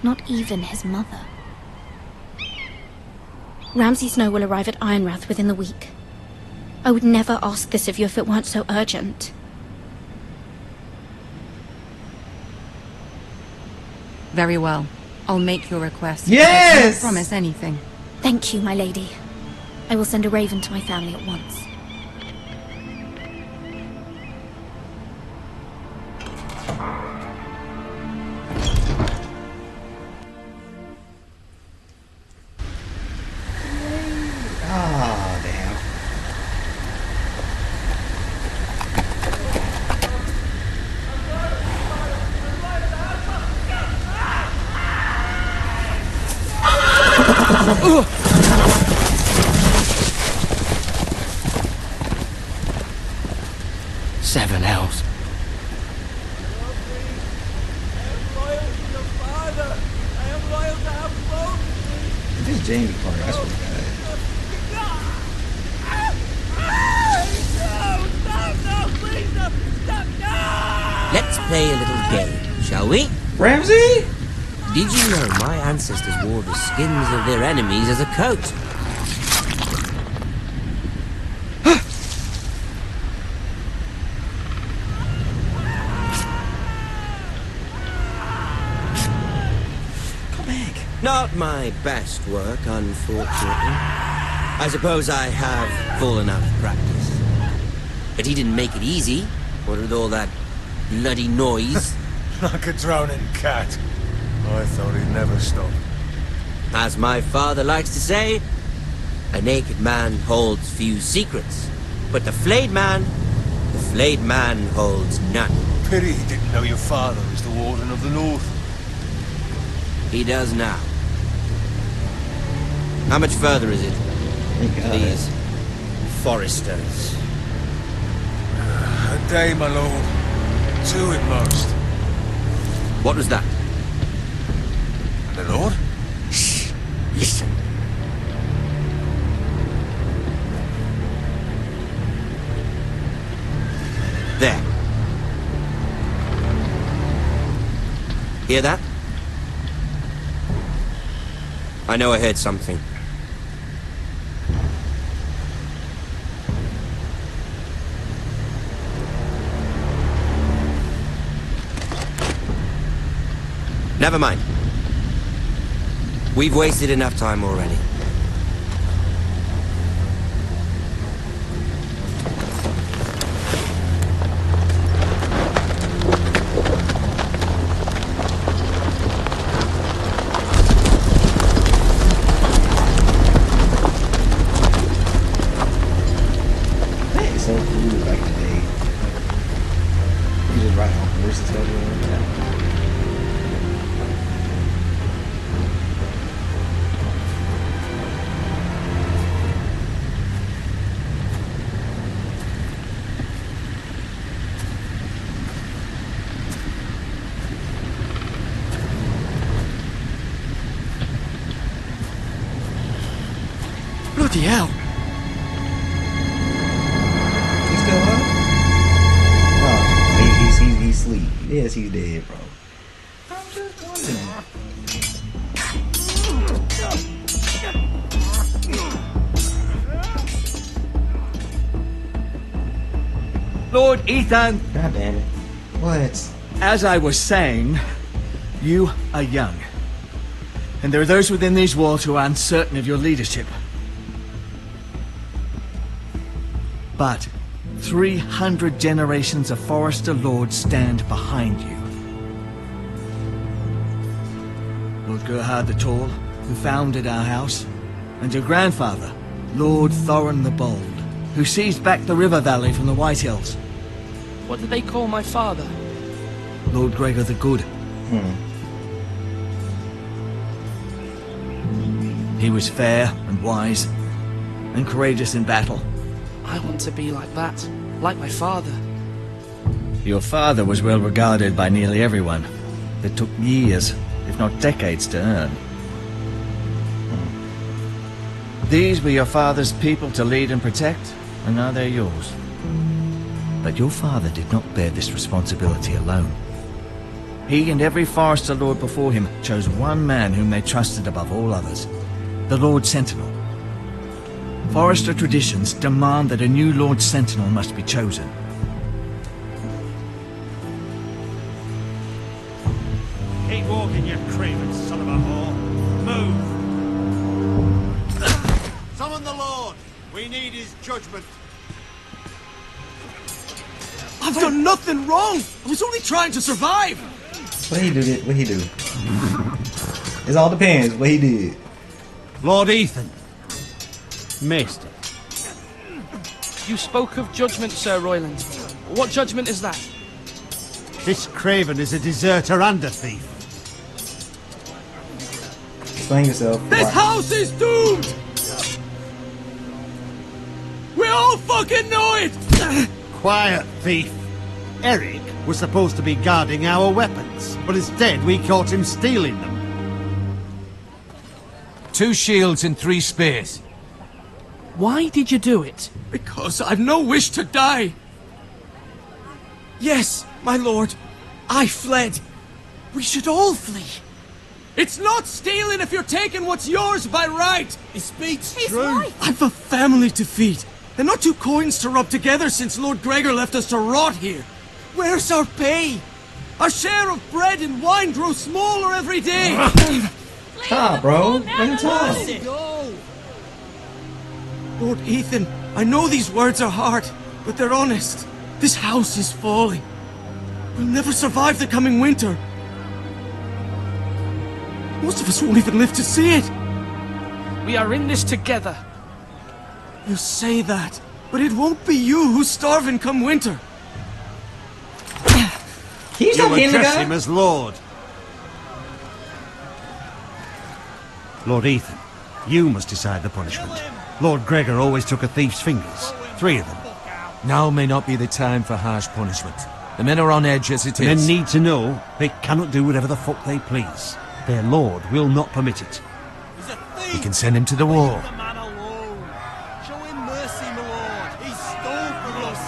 Not even his mother. Ramsay Snow will arrive at Ironrath within the week. I would never ask this of you if it weren't so urgent. Very well. I'll make your request. Yes! I can't promise anything. Thank you, my lady. I will send a raven to my family at once. Ah, damn. Seven hells. This Jamie part, that's what Let's play a little game, shall we? Ramsay? Did you know my ancestors wore the skins of their enemies as a coat? Come back. Not my best work, unfortunately. I suppose I have fallen out of practice. But he didn't make it easy, what with all that bloody noise. Like a drowning cat. I thought he'd never stop. As my father likes to say, a naked man holds few secrets, but the flayed man holds none. Pity he didn't know your father was the Warden of the North. He does now. How much further is it? These Foresters. A day, my lord. to it most. What was that? The Lord? Shh. Listen. There. Hear that? I know I heard something. Never mind. We've wasted enough time already. That is so cool back in the day. You just ride on horses everywhere. Bloody hell! He's still up? Oh, he's asleep. Yes, he's dead, bro. I'm just wondering. Lord Ethan! God damn it. What? As I was saying, you are young. And there are those within these walls who are uncertain of your leadership. But 300 generations of Forester Lords stand behind you. Lord Gerhard the Tall, who founded our house, and your grandfather, Lord Thorin the Bold, who seized back the river valley from the White Hills. What did they call my father? Lord Gregor the Good. He was fair and wise, and courageous in battle. I want to be like that, like my father. Your father was well regarded by nearly everyone. It took years, if not decades, to earn. These were your father's people to lead and protect, and now they're yours. But your father did not bear this responsibility alone. He and every Forester Lord before him chose one man whom they trusted above all others, the Lord Sentinel. Forester traditions demand that a new Lord Sentinel must be chosen. Keep walking, you craven son of a whore. Move! Summon the Lord! We need his judgment. I've done nothing wrong! I was only trying to survive! What he do? What he do? It all depends what he did. Lord Ethan. Maester. You spoke of judgment, Sir Royland. What judgment is that? This craven is a deserter and a thief. Explain yourself. This house is doomed! We all fucking know it! Quiet, thief. Eric was supposed to be guarding our weapons, but instead we caught him stealing them. 2 shields and 3 spears. Why did you do it? Because I've no wish to die. Yes, my lord. I fled. We should all flee. It's not stealing if you're taking what's yours by right. He speaks true. I've a family to feed, and not 2 coins to rub together since Lord Gregor left us to rot here. Where's our pay? Our share of bread and wine grows smaller every day. Stop, bro. Let him talk. Lord Ethan, I know these words are hard, but they're honest. This house is falling. We'll never survive the coming winter. Most of us won't even live to see it. We are in this together. You say that, but it won't be you who's starving come winter. You address him as Lord. Lord Ethan, you must decide the punishment. Lord Gregor always took a thief's fingers. 3 of them. Now may not be the time for harsh punishment. The men are on edge as it The men is. need to know they cannot do whatever the fuck they please. Their lord will not permit it. We can send him to the wall. Show him mercy, my lord. He stole from us.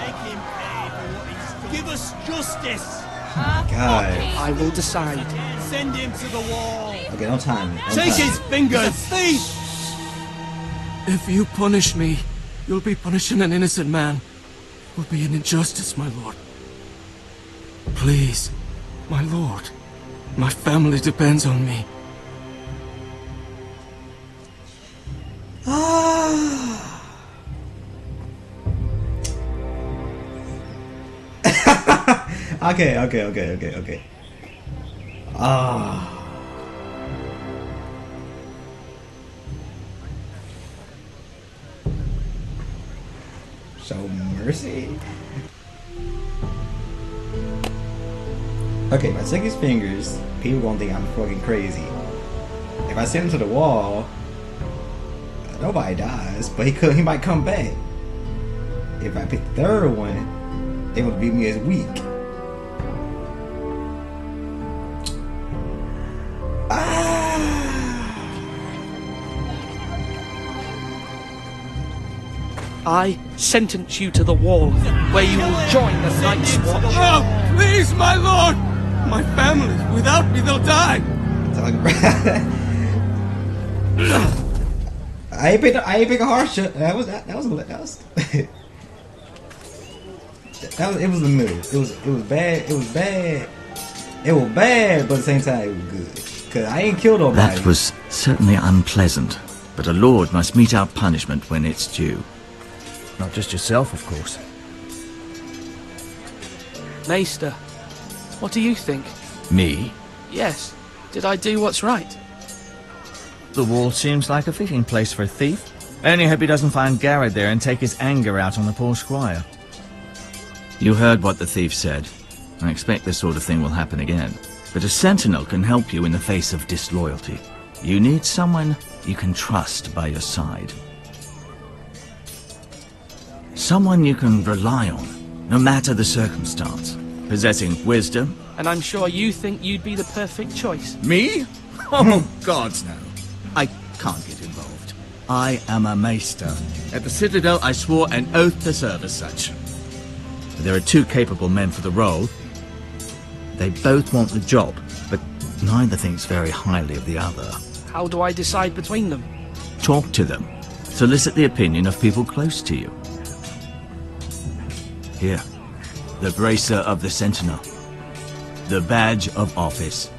Make him pay for what he's done. Give us justice. God. I will decide. Send him to the wall. Okay, no time. Take his fingers. Thief. If you punish me, you'll be punishing an innocent man. It will be an injustice, my lord. Please, my lord. My family depends on me. Okay. Show mercy. Okay, if I take his fingers, people gonna think I'm fucking crazy. If I send him to the wall, nobody dies, but he might come back. If I pick the third one, they would view me as weak. I sentence you to the wall, where you will join the Night's Watch. Oh, please, my lord! My family, without me, they'll die! I ain't pick a harsh shot. That was it was the middle. It was bad. It was bad, but at the same time it was good. Cause I ain't killed nobody. That was certainly unpleasant, but a lord must mete out punishment when it's due. Not just yourself, of course. Maester, what do you think? Me? Yes. Did I do what's right? The wall seems like a fitting place for a thief. I only hope he doesn't find Garrett there and take his anger out on the poor squire. You heard what the thief said. I expect this sort of thing will happen again. But a sentinel can help you in the face of disloyalty. You need someone you can trust by your side. Someone you can rely on, no matter the circumstance. Possessing wisdom. And I'm sure you think you'd be the perfect choice. Me? Oh, gods no. I can't get involved. I am a maester. At the Citadel, I swore an oath to serve as such. There are two capable men for the role. They both want the job, but neither thinks very highly of the other. How do I decide between them? Talk to them. Solicit the opinion of people close to you. Here, the bracer of the Sentinel. The badge of office.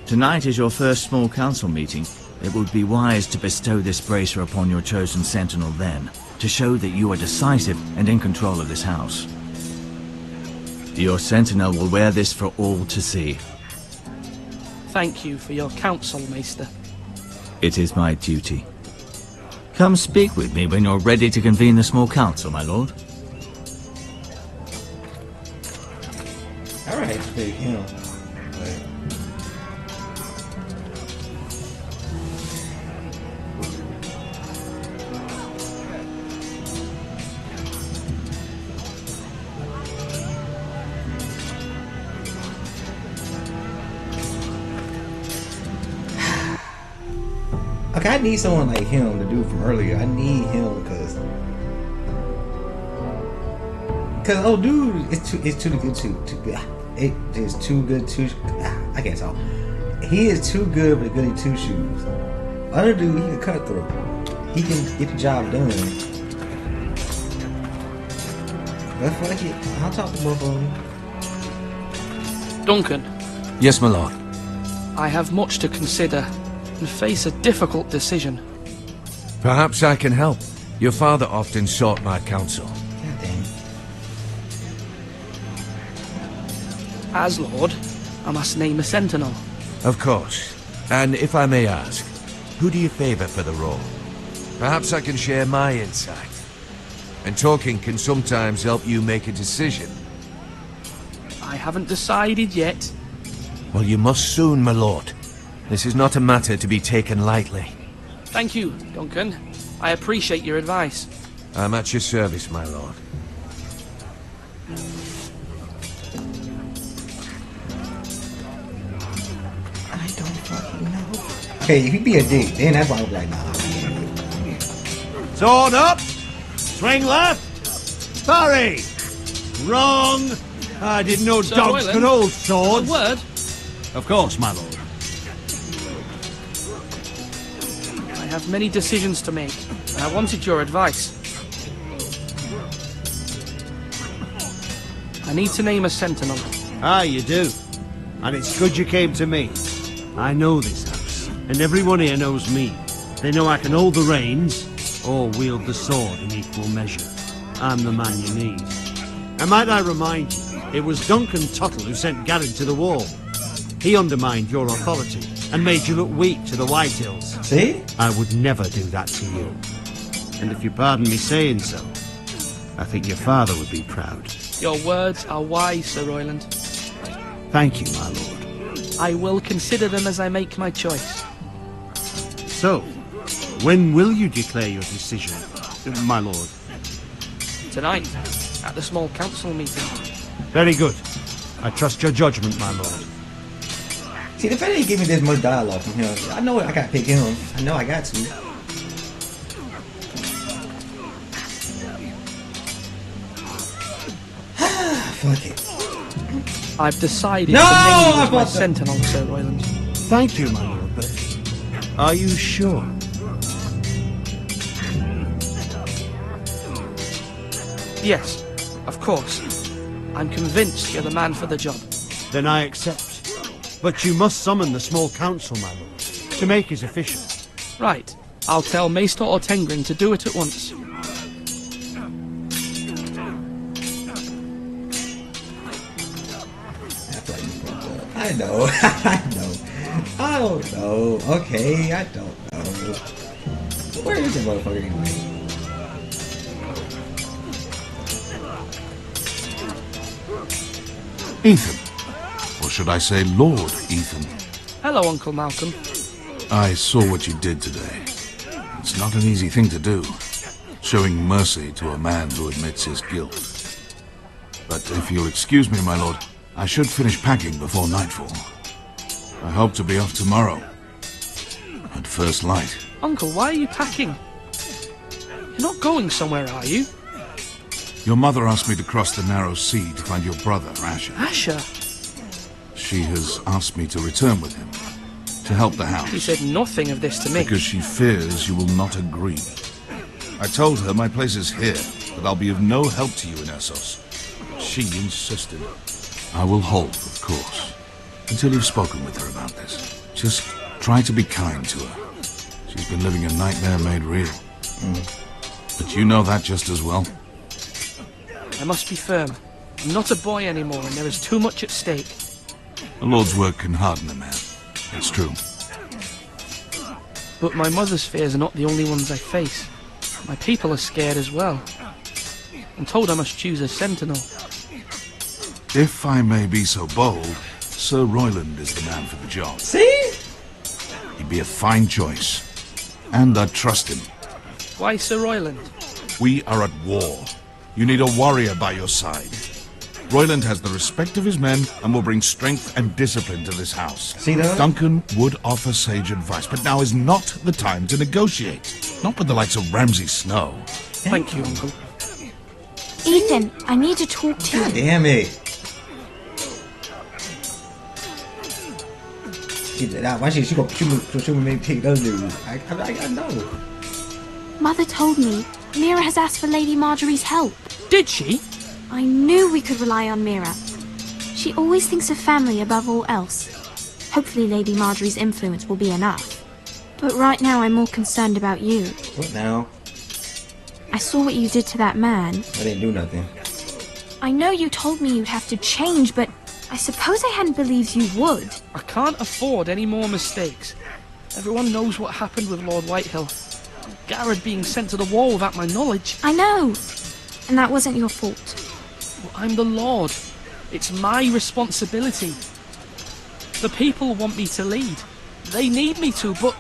Tonight is your first small council meeting. It would be wise to bestow this bracer upon your chosen Sentinel then, to show that you are decisive and in control of this house. Your Sentinel will wear this for all to see. Thank you for your counsel, Maester. It is my duty. Come speak with me when you're ready to convene the small council, my lord. Alright, pick him. Okay, I need someone like him, the dude from earlier. I need him because old dude is too good it is too good to I can't talk. He is too good with a goody two shoes. Other dude, he can cut through. He can get the job done. But fuck it, I'll talk to both of them. Duncan. Yes, my lord. I have much to consider and face a difficult decision. Perhaps I can help. Your father often sought my counsel. God damn. As Lord, I must name a sentinel. Of course. And if I may ask, who do you favor for the role? Perhaps I can share my insight. And talking can sometimes help you make a decision. I haven't decided yet. Well, you must soon, my lord. This is not a matter to be taken lightly. Thank you, Duncan. I appreciate your advice. I'm at your service, my lord. Okay, if he be a dick, then that's why I'm like, nah. Sword up! Swing left! Parry! Wrong! I didn't know Sir dogs Royland, could hold swords. A word? Of course, my lord. I have many decisions to make, and I wanted your advice. I need to name a sentinel. Ah, you do. And it's good you came to me. I know this house, and everyone here knows me. They know I can hold the reins, or wield the sword in equal measure. I'm the man you need. And might I remind you, it was Duncan Tuttle who sent Garrett to the wall. He undermined your authority, and made you look weak to the Whitehills. See? I would never do that to you. And if you pardon me saying so, I think your father would be proud. Your words are wise, Sir Royland. Thank you, my lord. I will consider them as I make my choice. So, when will you declare your decision, my lord? Tonight, at the small council meeting. Very good. I trust your judgment, my lord. See, the fact that he gave me this much dialogue from him, I know I gotta pick him. I know I got to. Fuck it. I've decided No! to name you as I my fucked up. sentinel, Sir Royland. Thank you, my lord, but are you sure? Yes, of course. I'm convinced you're the man for the job. Then I accept. But you must summon the small council, my lord, to make it official. Right. I'll tell Maester Ortengrin to do it at once. I know. I know. I don't know. Okay, I don't know. Where is the motherfucker anyway? Ethan. Or should I say Lord Ethan? Hello, Uncle Malcolm. I saw what you did today. It's not an easy thing to do, showing mercy to a man who admits his guilt. But if you'll excuse me, my lord, I should finish packing before nightfall. I hope to be off tomorrow, at first light. Uncle, why are you packing? You're not going somewhere, are you? Your mother asked me to cross the narrow sea to find your brother, Asher. Asher? She has asked me to return with him, to help the house. She said nothing of this to me. Because she fears you will not agree. I told her my place is here, that I'll be of no help to you in Essos. She insisted. I will hold, of course, until you've spoken with her about this. Just try to be kind to her. She's been living a nightmare made real. But you know that just as well. I must be firm. I'm not a boy anymore, and there is too much at stake. The Lord's work can harden a man. It's true. But my mother's fears are not the only ones I face. My people are scared as well. I'm told I must choose a sentinel. If I may be so bold, Sir Royland is the man for the job. See? He'd be a fine choice. And I trust him. Why Sir Royland? We are at war. You need a warrior by your side. Royland has the respect of his men and will bring strength and discipline to this house. See that? Duncan would offer sage advice, but now is not the time to negotiate. Not with the likes of Ramsay Snow. Thank you, Uncle. Ethan, I need to talk to you. God damn it. Why she gonna shoot me pick those dudes? I know. Mother told me Mira has asked for Lady Marjorie's help. Did she? I knew we could rely on Mira. She always thinks of family above all else. Hopefully Lady Marjorie's influence will be enough. But right now I'm more concerned about you. What now? I saw what you did to that man. I didn't do nothing. I know you told me you'd have to change, but I suppose I hadn't believed you would. I can't afford any more mistakes. Everyone knows what happened with Lord Whitehill. Garrett being sent to the wall without my knowledge. I know. And that wasn't your fault. Well, I'm the Lord. It's my responsibility. The people want me to lead. They need me to, but...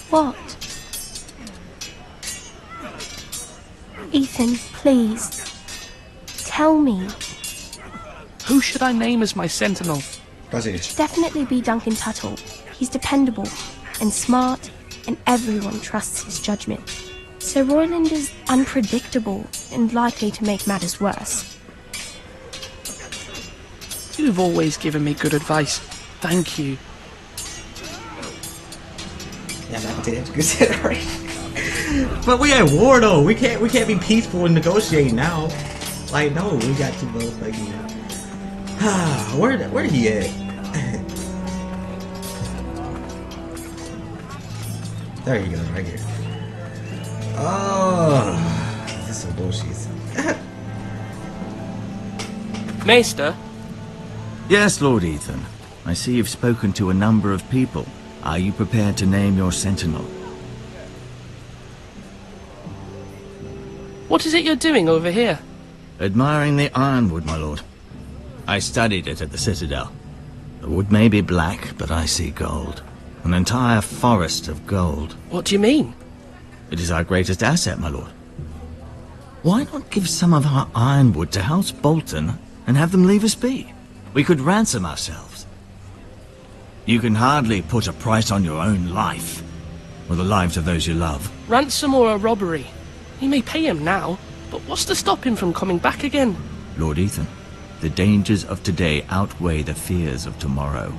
What? Ethan, please. Tell me. Who should I name as my sentinel? Should definitely be Duncan Tuttle. He's dependable and smart, and everyone trusts his judgment. So Royland is unpredictable and likely to make matters worse. You've always given me good advice. Thank you. Yeah, I'm not gonna take that into consideration. But we at war though. We can't be peaceful and negotiate now. Like no, we got to motherfucking. Where he at? There you go, right here. Oh, this is some bullshit. Maester? Yes, Lord Ethan. I see you've spoken to a number of people. Are you prepared to name your sentinel? What is it you're doing over here? Admiring the ironwood, my lord. I studied it at the Citadel. The wood may be black, but I see gold. An entire forest of gold. What do you mean? It is our greatest asset, my lord. Why not give some of our ironwood to House Bolton and have them leave us be? We could ransom ourselves. You can hardly put a price on your own life, or the lives of those you love. Ransom or a robbery? You may pay him now, but what's to stop him from coming back again? Lord Ethan, the dangers of today outweigh the fears of tomorrow.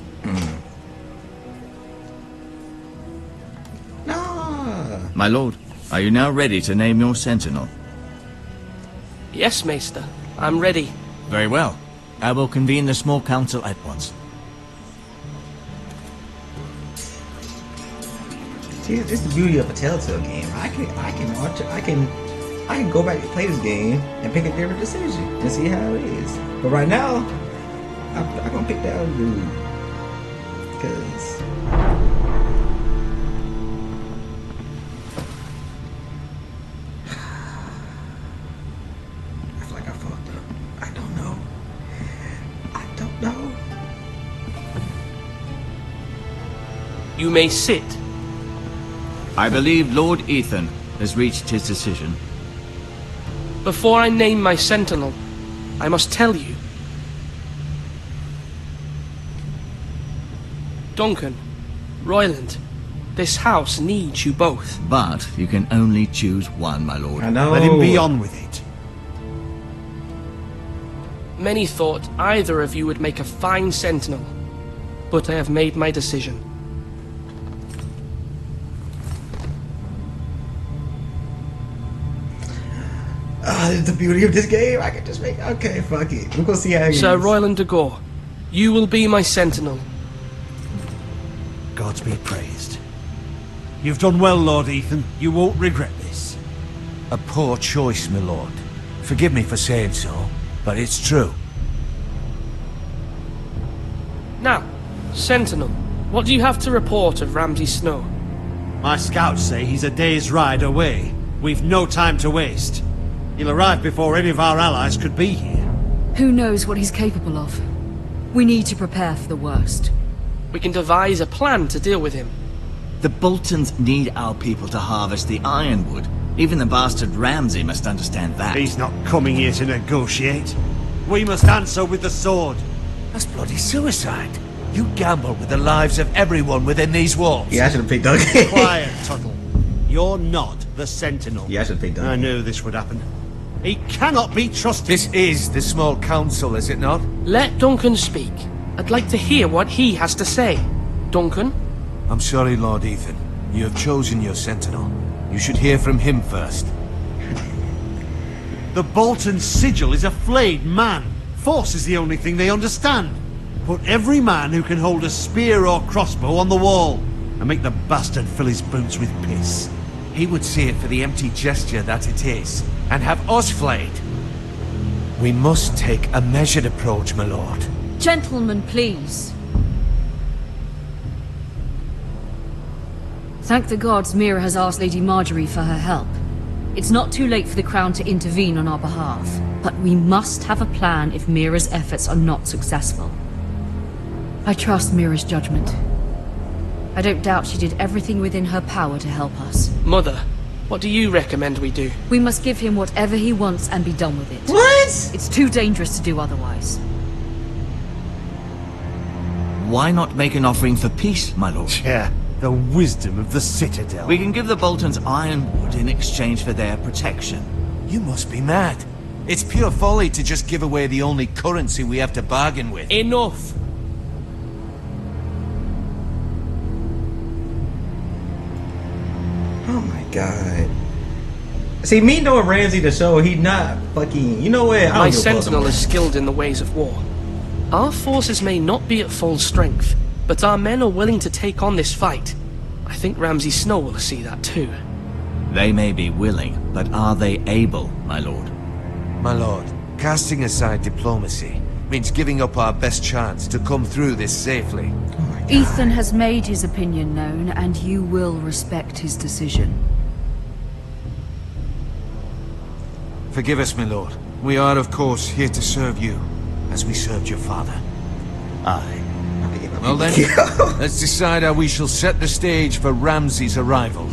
My lord, are you now ready to name your sentinel? Yes, Maester. I'm ready. Very well. I will convene the small council at once. See, it's the beauty of a Telltale game. I can go back and play this game and pick a different decision and see how it is. But right now, I'm gonna pick that other dude because. You may sit. I believe Lord Ethan has reached his decision. Before I name my sentinel, I must tell you. Duncan, Royland, this house needs you both. But you can only choose one, my lord. I know. Let him be on with it. Many thought either of you would make a fine sentinel, but I have made my decision. This is the beauty of this game. I can just make. Okay, fuck it. We're gonna see how it Sir goes. Royland de Gore, you will be my sentinel. Gods be praised. You've done well, Lord Ethan. You won't regret this. A poor choice, my lord. Forgive me for saying so, but it's true. Now, Sentinel, what do you have to report of Ramsay Snow? My scouts say he's a day's ride away. We've no time to waste. He'll arrive before any of our allies could be here. Who knows what he's capable of? We need to prepare for the worst. We can devise a plan to deal with him. The Boltons need our people to harvest the ironwood. Even the bastard Ramsay must understand that. He's not coming here to negotiate. We must answer with the sword. That's bloody suicide. You gamble with the lives of everyone within these walls. Yeah, I should have picked Duncan. Quiet, Tuttle. You're not the Sentinel. Yeah, I should have picked Duncan. I knew this would happen. He cannot be trusted. This is the small council, is it not? Let Duncan speak. I'd like to hear what he has to say. Duncan? I'm sorry, Lord Ethan. You have chosen your sentinel. You should hear from him first. The Bolton sigil is a flayed man. Force is the only thing they understand. Put every man who can hold a spear or crossbow on the wall, and make the bastard fill his boots with piss. He would see it for the empty gesture that it is, and have us flayed. We must take a measured approach, my lord. Gentlemen, please. Thank the gods Mira has asked Lady Marjorie for her help. It's not too late for the Crown to intervene on our behalf, but we must have a plan if Mira's efforts are not successful. I trust Mira's judgment. I don't doubt she did everything within her power to help us. Mother, what do you recommend we do? We must give him whatever he wants and be done with it. What? It's too dangerous to do otherwise. Why not make an offering for peace, my lord? Yeah, the wisdom of the Citadel. We can give the Boltons ironwood in exchange for their protection. You must be mad. It's pure folly to just give away the only currency we have to bargain with. Enough! Oh my god. See, me knowing Ramsay the show, he not fucking... You know what? I don't My give a fuck no sentinel more. is skilled in the ways of war. Our forces may not be at full strength, but our men are willing to take on this fight. I think Ramsay Snow will see that too. They may be willing, but are they able, my lord? My lord, casting aside diplomacy means giving up our best chance to come through this safely. Ethan has made his opinion known, and you will respect his decision. Forgive us, my lord. We are, of course, here to serve you, as we served your father. Aye. Well then, let's decide how we shall set the stage for Ramsay's arrival.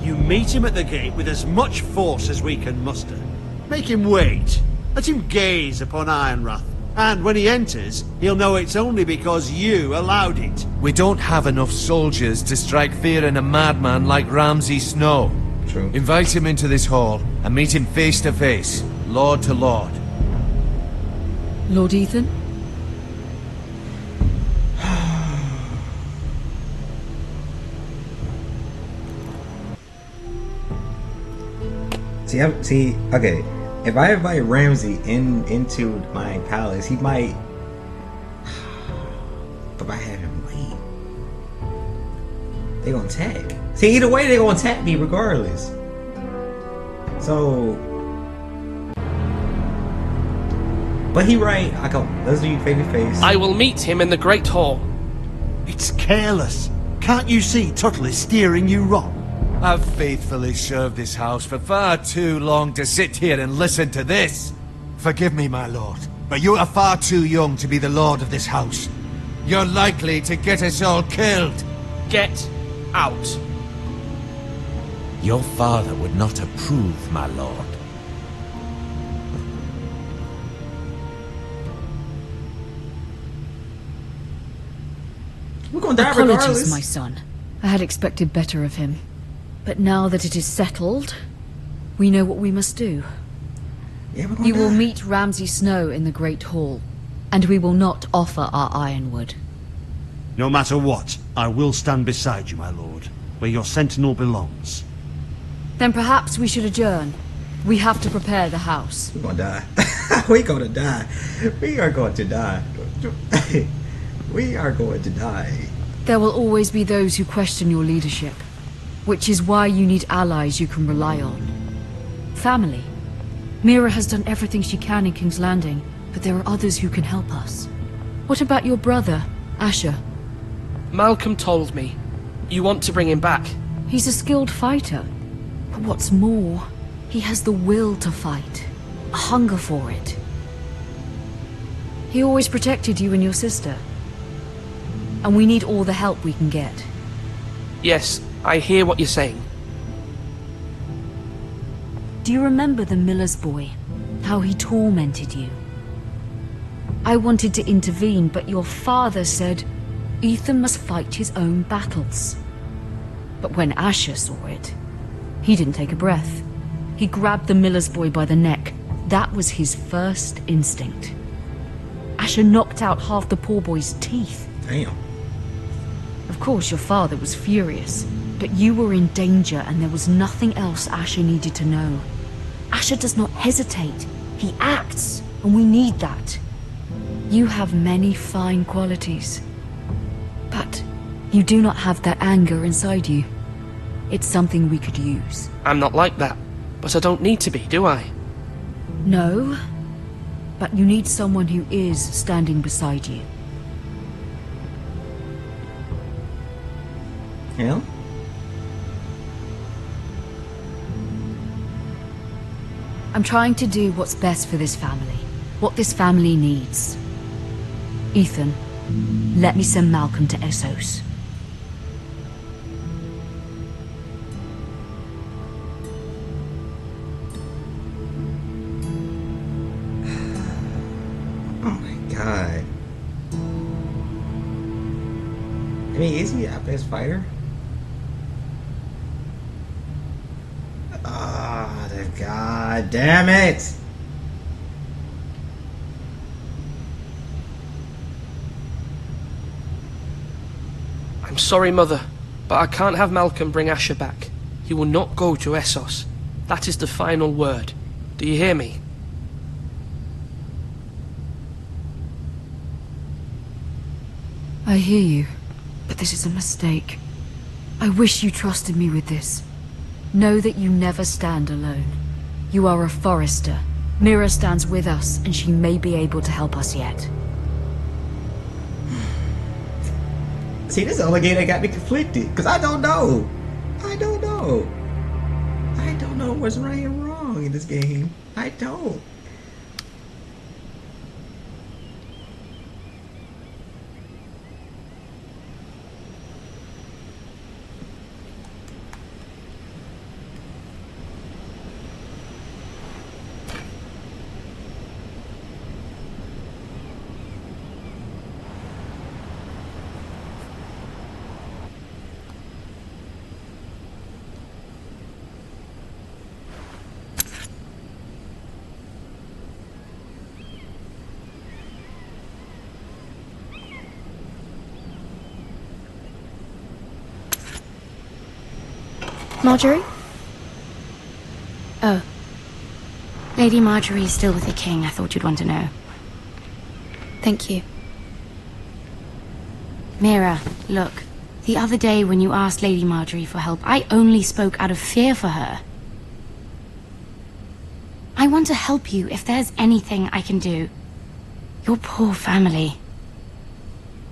You meet him at the gate with as much force as we can muster. Make him wait. Let him gaze upon Ironrath. And when he enters, he'll know it's only because you allowed it. We don't have enough soldiers to strike fear in a madman like Ramsay Snow. True. Invite him into this hall and meet him face to face, lord to lord. Lord Ethan? See, okay. If I invite Ramsay into my palace, he might. But if I have him wait, they gonna attack. See, either way, they gonna attack me regardless. So, but he right. I go. Let's do face to face. I will meet him in the Great Hall. It's careless. Can't you see Tuttle is steering you wrong? I've faithfully served this house for far too long to sit here and listen to this. Forgive me, my lord, but you are far too young to be the lord of this house. You're likely to get us all killed. Get out. Your father would not approve, my lord. We're gonna die Apologies, regardless. my son. I had expected better of him. But now that it is settled, we know what we must do. Yeah, we're gonna You will die. meet Ramsay Snow in the Great Hall, and we will not offer our ironwood. No matter what, I will stand beside you, my lord, where your sentinel belongs. Then perhaps we should adjourn. We have to prepare the house. We're gonna die. We're gonna die. We are going to die. We are going to die. There will always be those who question your leadership, which is why you need allies you can rely on. Family. Mira has done everything she can in King's Landing, but there are others who can help us. What about your brother, Asher? Malcolm told me. You want to bring him back. He's a skilled fighter. But what's more, he has the will to fight. A hunger for it. He always protected you and your sister. And we need all the help we can get. Yes, I hear what you're saying. Do you remember the miller's boy? How he tormented you? I wanted to intervene, but your father said Ethan must fight his own battles. But when Asher saw it, he didn't take a breath. He grabbed the miller's boy by the neck. That was his first instinct. Asher knocked out half the poor boy's teeth. Damn. Of course, your father was furious, but you were in danger and there was nothing else Asher needed to know. Asher does not hesitate. He acts, and we need that. You have many fine qualities, but you do not have that anger inside you. It's something we could use. I'm not like that, but I don't need to be, do I? No, but you need someone who is standing beside you. Yeah? I'm trying to do what's best for this family. What this family needs. Ethan, let me send Malcolm to Essos. Oh my god. mean, is he our best fighter? Ah, god damn it! I'm sorry, Mother, but I can't have Malcolm bring Asher back. He will not go to Essos. That is the final word. Do you hear me? I hear you, but this is a mistake. I wish you trusted me with this. Know that you never stand alone. You are a Forrester. Mira stands with us, and she may be able to help us yet. See, this is the only game that got me conflicted, because I don't know. I don't know. I don't know what's right and wrong in this game. I don't. Marjorie? Oh. Lady Marjorie is still with the king. I thought you'd want to know. Thank you. Mira, look. The other day when you asked Lady Marjorie for help, I only spoke out of fear for her. I want to help you if there's anything I can do. Your poor family.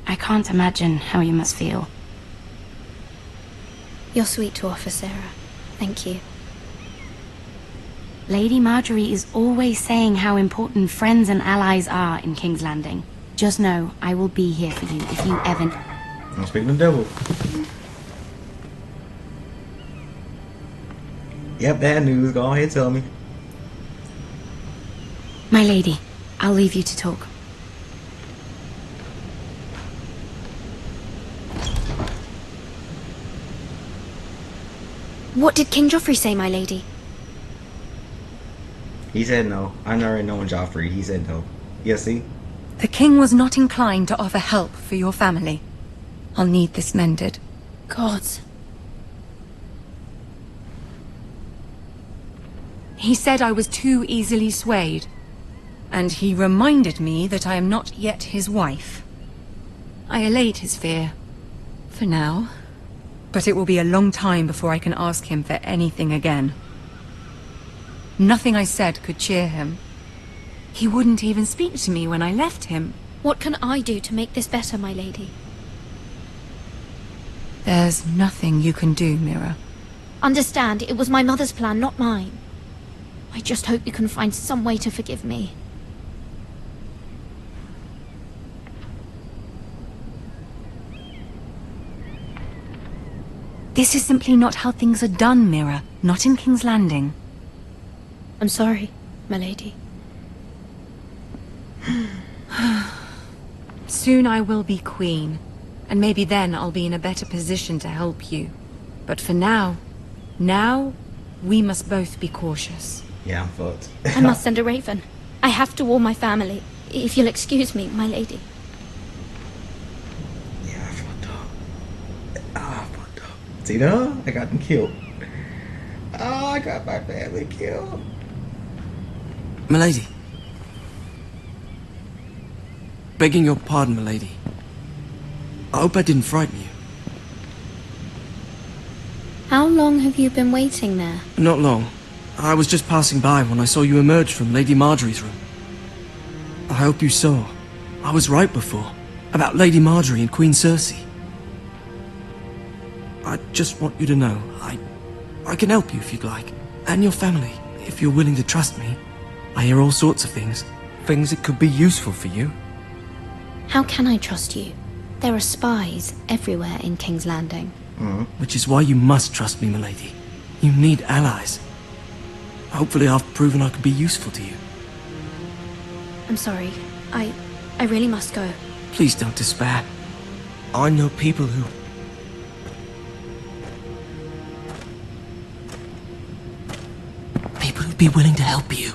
I can't imagine how you must feel. You're sweet to offer, Sarah. Thank you. Lady Marjorie is always saying how important friends and allies are in King's Landing. Just know, I will be here for you if you ever... I'm speaking the devil. Yep, bad news. Go ahead, tell me. My lady, I'll leave you to talk. What did King Joffrey say, my lady? He said no. I already know Joffrey. He said no. Yes, see? The king was not inclined to offer help for your family. I'll need this mended. Gods. He said I was too easily swayed. And he reminded me that I am not yet his wife. I allayed his fear. For now. But it will be a long time before I can ask him for anything again. Nothing I said could cheer him. He wouldn't even speak to me when I left him. What can I do to make this better, my lady? There's nothing you can do, Mira. Understand, it was my mother's plan, not mine. I just hope you can find some way to forgive me. This is simply not how things are done, Mira. Not in King's Landing. I'm sorry, my lady. Soon I will be queen, and maybe then I'll be in a better position to help you. But for now, we must both be cautious. Yeah, I'm fucked. I must send a raven. I have to warn my family. If you'll excuse me, my lady. Yeah, I fucked up. Ah, I fucked up. See that? I got them killed. Oh, I got my family killed. Milady. Begging your pardon, milady. I hope I didn't frighten you. How long have you been waiting there? Not long. I was just passing by when I saw you emerge from Lady Marjorie's room. I hope you saw. I was right before. About Lady Marjorie and Queen Cersei. I just want you to know, I can help you if you'd like. And your family, if you're willing to trust me. I hear all sorts of things. Things that could be useful for you. How can I trust you? There are spies everywhere in King's Landing. Which is why you must trust me, milady. You need allies. Hopefully I've proven I could be useful to you. I'm sorry. I really must go. Please don't despair. I know people who I'd be willing to help you.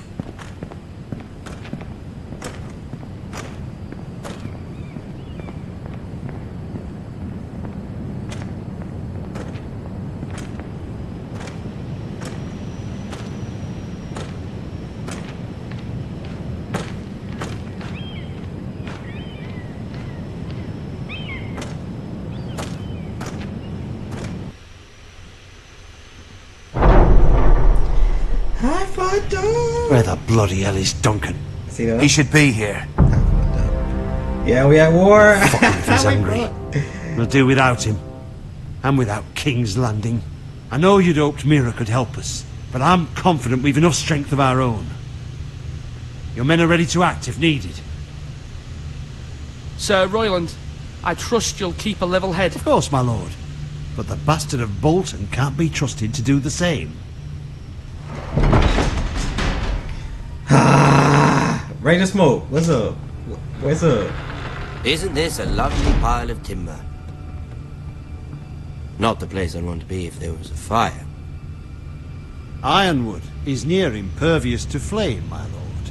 Where the bloody hell is Duncan? See that? He should be here. Yeah, we at war. Fucking if he's hungry. We'll do without him. And without King's Landing. I know you'd hoped Mira could help us, but I'm confident we've enough strength of our own. Your men are ready to act if needed. Sir Royland, I trust you'll keep a level head. Of course, my lord. But the bastard of Bolton can't be trusted to do the same. Rain of Smoke, what's up? What's up? Isn't this a lovely pile of timber? Not the place I'd want to be if there was a fire. Ironwood is near impervious to flame, my lord.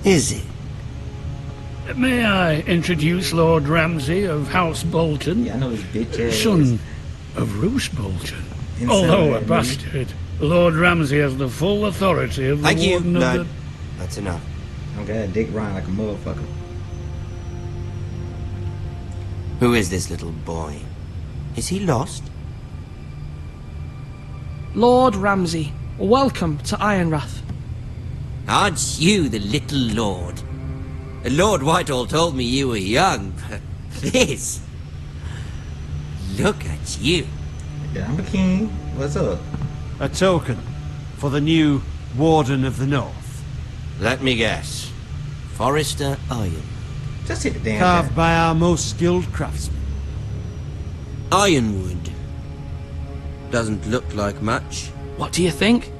Is it? May I introduce Lord Ramsay of House Bolton? Yeah, I know his bitch ass. Son of Roose Bolton. Inside, Although a man. bastard, Lord Ramsay has the full authority of the Thank you, Warden of no. the... That's enough. I'm gonna dick Ryan like a motherfucker. Who is this little boy? Is he lost? Lord Ramsay, welcome to Ironrath. Aren't you the little lord? Lord Whitehall told me you were young, but this... Look at you. Yeah, I'm a king. What's up? A token for the new Warden of the North. Let me guess. Forrester Iron. Just hit the damn Carved thing. by our most skilled craftsmen. Ironwood. Doesn't look like much. What do you think?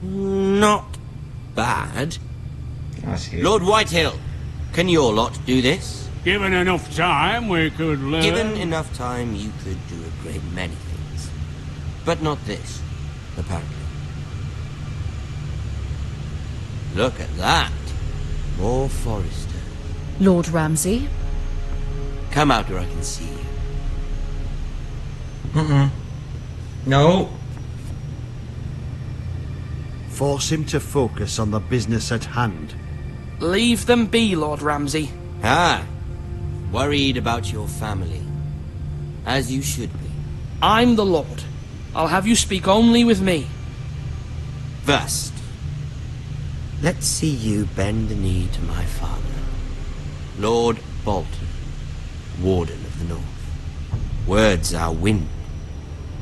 Not bad. Oh, shit. Lord Whitehill, can your lot do this? Given enough time, we could learn... Given enough time, you could do a great many things. But not this, apparently. Look at that. More Forrester. Lord Ramsay? Come out where I can see you. No. Force him to focus on the business at hand. Leave them be, Lord Ramsay. Ah, worried about your family. As you should be. I'm the Lord. I'll have you speak only with me. First, let's see you bend the knee to my father, Lord Bolton, Warden of the North. Words are wind.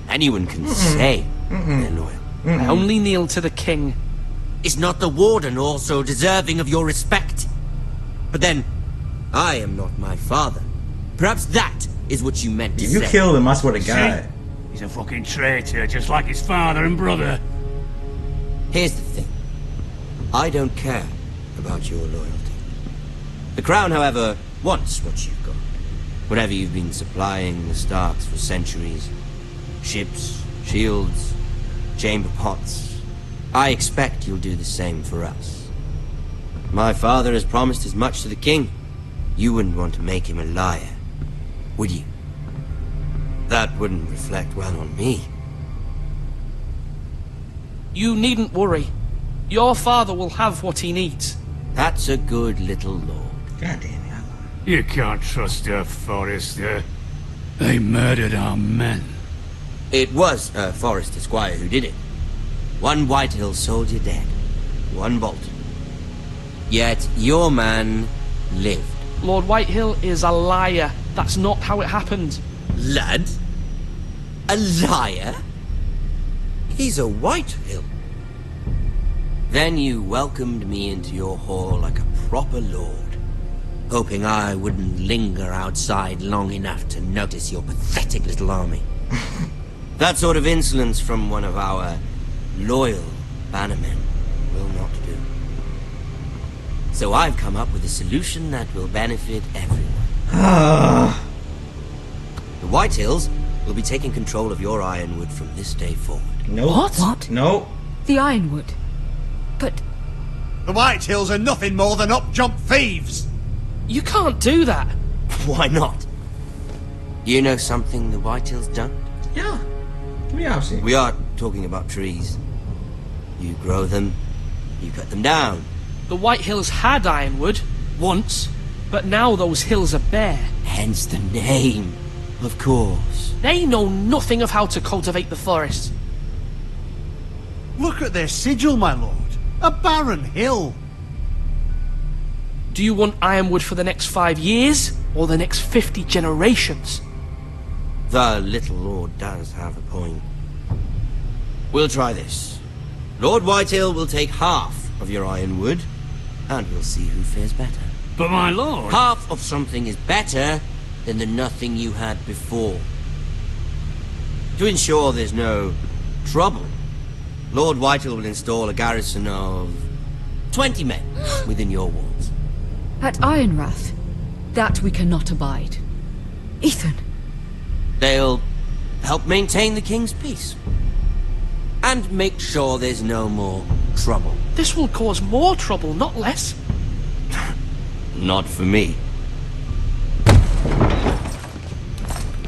Anyone can say they're loyal. I only kneel to the king. Is not the Warden also deserving of your respect? But then, I am not my father. Perhaps that is what you meant to If you say. kill him, I swear to God. He's a fucking traitor, just like his father and brother. Here's the thing. I don't care about your loyalty. The Crown, however, wants what you've got. Whatever you've been supplying the Starks for centuries. Ships, shields, chamber pots. I expect you'll do the same for us. My father has promised as much to the king. You wouldn't want to make him a liar, would you? That wouldn't reflect well on me. You needn't worry. Your father will have what he needs. That's a good little lord. God damn it. You can't trust her, Forrester. They murdered our men. It was Forrester Squire who did it. One Whitehill soldier dead. One Bolton. Yet your man lived. Lord Whitehill is a liar. That's not how it happened. Lad? A liar? He's a Whitehill. Then you welcomed me into your hall like a proper lord, hoping I wouldn't linger outside long enough to notice your pathetic little army. That sort of insolence from one of our loyal bannermen will not do. So I've come up with a solution that will benefit everyone. The Whitehills will be taking control of your ironwood from this day forward. Nope. What? Nope. The Ironwood. But The Whitehills are nothing more than up-jump thieves! You can't do that. Why not? You know something the Whitehills don't? Yeah. We are seeing. We are talking about trees. You grow them, you cut them down. The White Hills had ironwood, once, but now those hills are bare. Hence the name, of course. They know nothing of how to cultivate the forest. Look at their sigil, my lord. A barren hill. Do you want ironwood for the next 5 years, or the next 50 generations? The little lord does have a point. We'll try this. Lord Whitehill will take half of your ironwood, and we'll see who fares better. But my lord... Half of something is better than the nothing you had before. To ensure there's no trouble, Lord Whitehill will install a garrison of 20 men within your walls. at Ironrath, that we cannot abide. Ethan. They'll help maintain the king's peace. And make sure there's no more trouble. This will cause more trouble, not less. Not for me.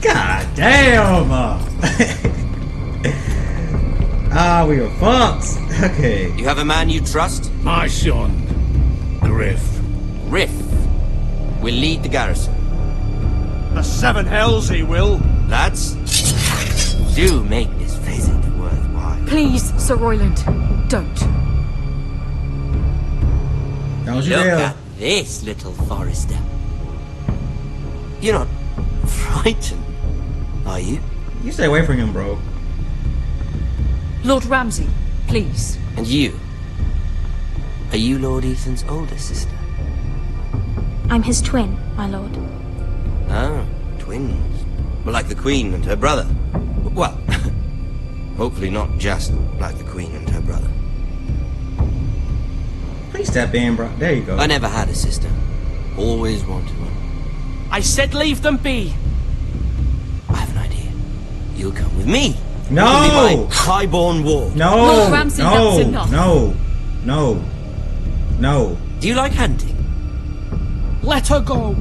God damn! We were fucked. Okay. You have a man you trust? My son, Griff. Griff will lead the garrison. The seven hells he will. Lads, do make this visit worthwhile. Please, Sir Royland, don't. Don't Look at this, little Forester. You're not frightened, are you? You stay away from him, bro. Lord Ramsay, please. And you? Are you Lord Ethan's older sister? I'm his twin, my lord. Ah, twins. Well, like the Queen and her brother. Well, hopefully not just like the Queen and her brother. Please step in, bro. There you go. I never had a sister. Always wanted one. I said leave them be. I have an idea. You'll come with me. No! You'll be my highborn ward. No! Lord Ramsay, no! that's enough. No! No! No! Do you like hunting? Let her go.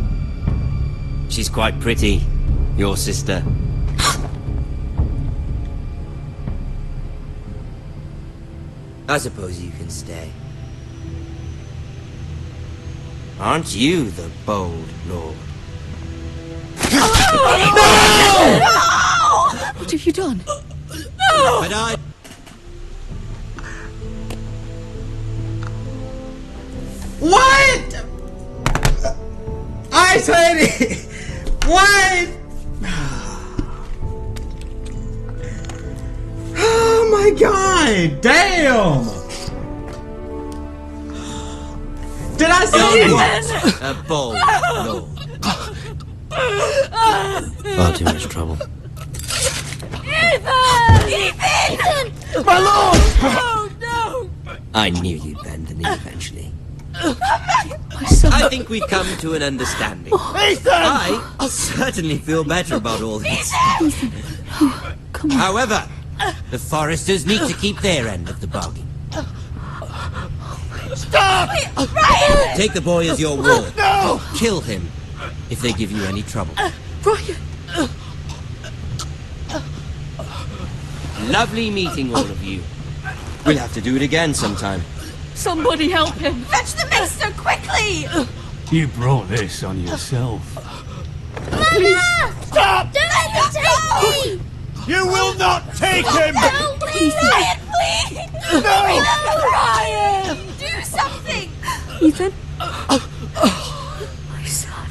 She's quite pretty, your sister. I suppose you can stay. Aren't you the bold lord? What have you done? But I... What? I said it. What? Oh my god! Damn! Did I say it? A bold lord. Far too much trouble. Ethan! Ethan! My lord! Oh no! I knew you'd bend the knee eventually. My son. I think we've come to an understanding. Ethan! I certainly feel better about all this. Ethan. Oh, come on. However, the Foresters need to keep their end of the bargain. Stop! Ryan! Take the boy as your ward. No! Kill him if they give you any trouble. Ryan. Lovely meeting all of you. We'll have to do it again sometime. Somebody help him. Fetch the maester quickly! You brought this on yourself. Please. Stop! Don't let him take me! You will not take him! No, please! Ryan, please! No! Ryan! Do something! Ethan. My son.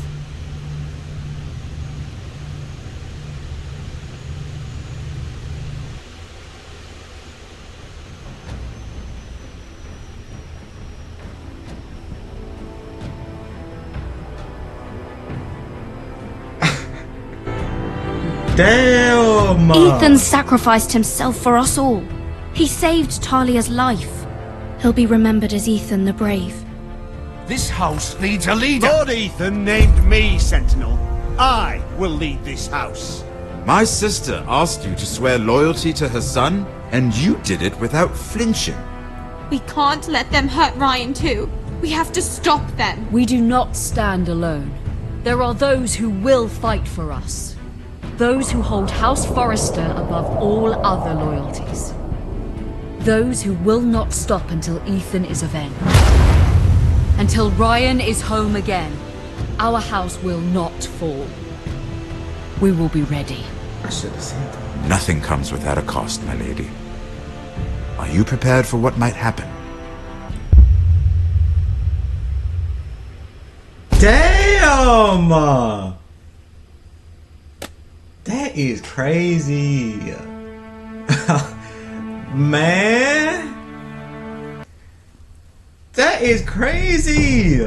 Damn! Ethan sacrificed himself for us all. He saved Talia's life. He'll be remembered as Ethan the Brave. This house needs a leader. Lord Ethan named me Sentinel. I will lead this house. My sister asked you to swear loyalty to her son, and you did it without flinching. We can't let them hurt Ryan too. We have to stop them. We do not stand alone. There are those who will fight for us. Those who hold House Forrester above all other loyalties. Those who will not stop until Ethan is avenged. Until Ryan is home again, our house will not fall. We will be ready. I should have said that. Nothing comes without a cost, my lady. Are you prepared for what might happen? Damn! That is crazy. Man! That is crazy!